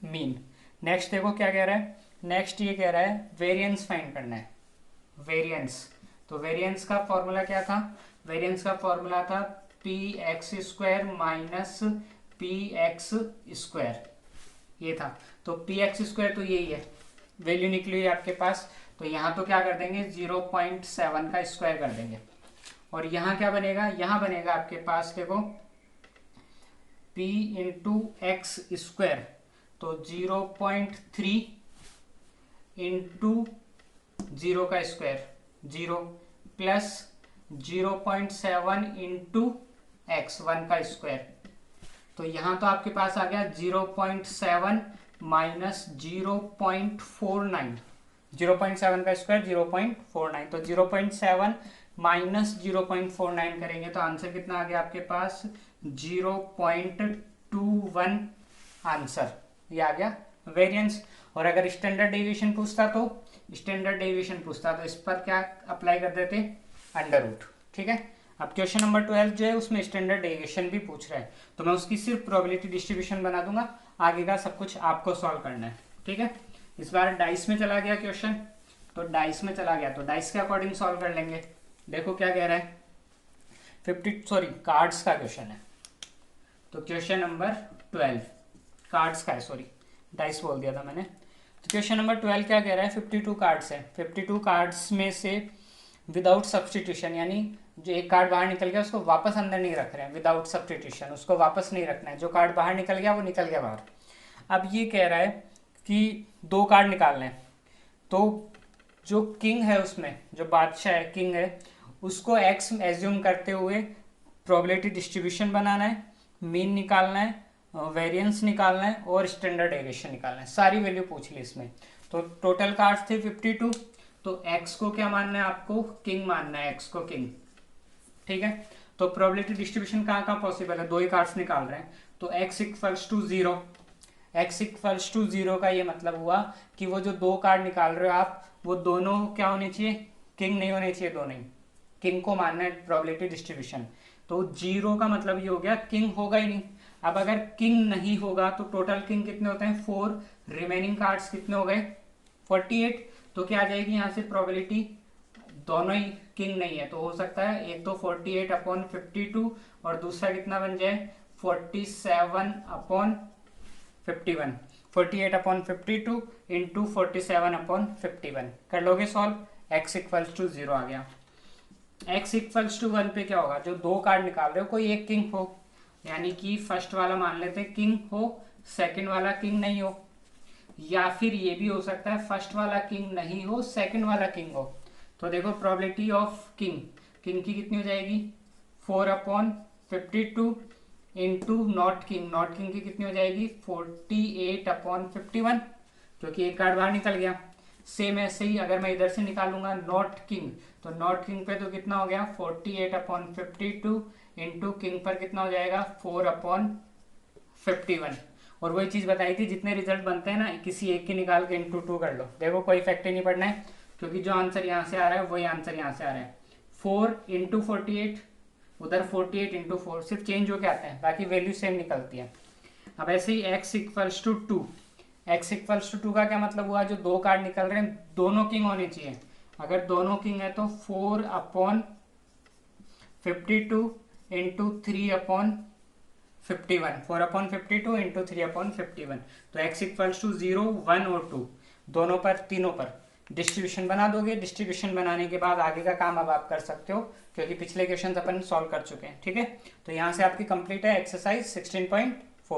A: मीन। नेक्स्ट देखो क्या कह रहा है, नेक्स्ट ये कह रहा है वेरिएंस फाइंड करना है, वेरिएंस। तो वेरिएंस का फॉर्मूला क्या था, वेरिएंस का फॉर्मूला था P x square minus P x square, ये था। तो पी एक्स स्क्वायर तो यही है, वैल्यू निकली है आपके पास, तो यहाँ तो क्या कर देंगे, 0.7 का स्क्वायर कर देंगे, और यहाँ क्या बनेगा, यहाँ बनेगा आपके पास देखो p इंटू एक्स स्क्वायर, तो 0.3 इंटू 0 का स्क्वायर 0 प्लस 0.7 इंटू एक्स 1 का स्क्वायर, तो यहाँ तो आपके पास आ गया 0.7 माइनस 0.49, 0.7 का स्क्वायर 0.49, तो 0.7 माइनस 0.49 करेंगे तो आंसर कितना आ गया आपके पास, 0.21 आंसर, ये आ गया वेरिएंस। और अगर स्टैंडर्ड डेविएशन पूछता तो इस पर क्या अप्लाई कर देते, अंडर रूट, ठीक है, अब क्वेश्चन नंबर 12 जो है उसमें स्टैंडर्ड डेविएशन भी पूछ रहा है, तो मैं उसकी सिर्फ प्रोबेबिलिटी डिस्ट्रीब्यूशन बना दूंगा, आगे का सब कुछ आपको सॉल्व करना है। ठीक है, इस बार डाइस में चला गया क्वेश्चन, तो डाइस में चला गया तो डाइस के अकॉर्डिंग सॉल्व कर लेंगे। देखो क्या कह रहा है, कार्ड्स का क्वेश्चन है, तो क्वेश्चन नंबर 12 कार्ड्स का है, सॉरी डाइस बोल दिया था मैंने। तो क्वेश्चन नंबर 12 क्या कह रहा है, 52 कार्ड्स है, 52 कार्ड्स में से विदाउट सब्सटीट्यूशन, यानी जो एक कार्ड बाहर निकल गया उसको वापस अंदर नहीं रख रहे हैं, विदाउट सब्सटीट्यूशन उसको वापस नहीं रखना है, जो कार्ड बाहर निकल गया वो निकल गया बाहर। अब ये कह रहा है कि 2 कार्ड निकालने हैं, तो जो किंग है उसमें जो बादशाह है, किंग है, उसको एक्स एज्यूम करते हुए प्रोबेबिलिटी डिस्ट्रीब्यूशन बनाना है, मीन निकालना है, वेरिएंस निकालना है और स्टैंडर्ड डेविएशन निकालना है। सारी वैल्यू पूछ ली इसमें। तो टोटल कार्ड्स थे 52, तो एक्स को क्या मानना है, आपको किंग मानना है, एक्स को किंग। ठीक है, तो प्रोबेबिलिटी डिस्ट्रीब्यूशन कहाँ कहाँ पॉसिबल है, 2 ही कार्ड्स निकाल रहे हैं, तो x equals to 0, x equals to 0 का ये मतलब हुआ कि वो जो 2 कार्ड निकाल रहे हो आप, वो दोनों क्या होने चाहिए, किंग नहीं होने चाहिए, दोनों ही किंग को मानना है प्रोबेबिलिटी डिस्ट्रीब्यूशन। तो 0 का मतलब ये हो गया किंग होगा ही नहीं। अब अगर किंग नहीं होगा तो टोटल किंग कितने होते हैं, 4, रिमेनिंग कार्ड्स कितने हो गए 48, तो क्या आ जाएगी यहाँ से प्रोबेबिलिटी, दोनों ही किंग नहीं है, तो हो सकता है एक तो 48/52 और दूसरा कितना बन जाए 47/51, 48/52 इंटू 47/51 कर लोगे सॉल्व, x इक्वल्स टू 0 आ गया। x इक्वल्स टू 1 पे क्या होगा, जो 2 कार्ड निकाल रहे हो कोई एक किंग हो, यानी कि फर्स्ट वाला मान लेते हैं किंग हो, सेकंड वाला किंग नहीं हो, या फिर ये भी हो सकता है फर्स्ट वाला किंग नहीं हो, सेकंड वाला किंग हो। तो देखो प्रोबेबिलिटी ऑफ किंग, किंग की कितनी हो जाएगी 4/52 into not king, not king की कितनी हो जाएगी 48/51, क्योंकि एक कार्ड बाहर निकल गया। सेम ऐसे ही अगर मैं इधर से निकालूंगा नॉट किंग, तो नॉट किंग पे तो कितना हो गया 48/52 इंटू किंग पर कितना हो जाएगा 4/51। और वही चीज़ बताई थी, जितने रिजल्ट बनते हैं ना किसी एक की निकाल के इंटू 2 कर लो, देखो कोई इफेक्ट ही नहीं पड़ना है, क्योंकि जो आंसर यहाँ से आ रहा है वही आंसर यहाँ से आ रहा है। 4 इंटू 48, उधर 48 इंटू 4, सिर्फ चेंज होके आते हैं, बाकी वैल्यू सेम निकलती है। अब ऐसे ही x equals to 2, x equals to 2 का क्या मतलब हुआ, जो 2 कार्ड निकल रहे हैं दोनों किंग होने चाहिए, अगर दोनों किंग है तो 4/52 इंटू 3/51, 4/52 इंटू 3/51, तो x इक्वल्स टू 0, 1 और 2 दोनों पर, तीनों पर डिस्ट्रीब्यूशन बना दोगे। डिस्ट्रीब्यूशन बनाने के बाद आगे का काम अब आप कर सकते हो, क्योंकि पिछले क्वेश्चन अपन सॉल्व कर चुके हैं। ठीक है, तो यहाँ से आपकी कंप्लीट है एक्सरसाइज 16.2।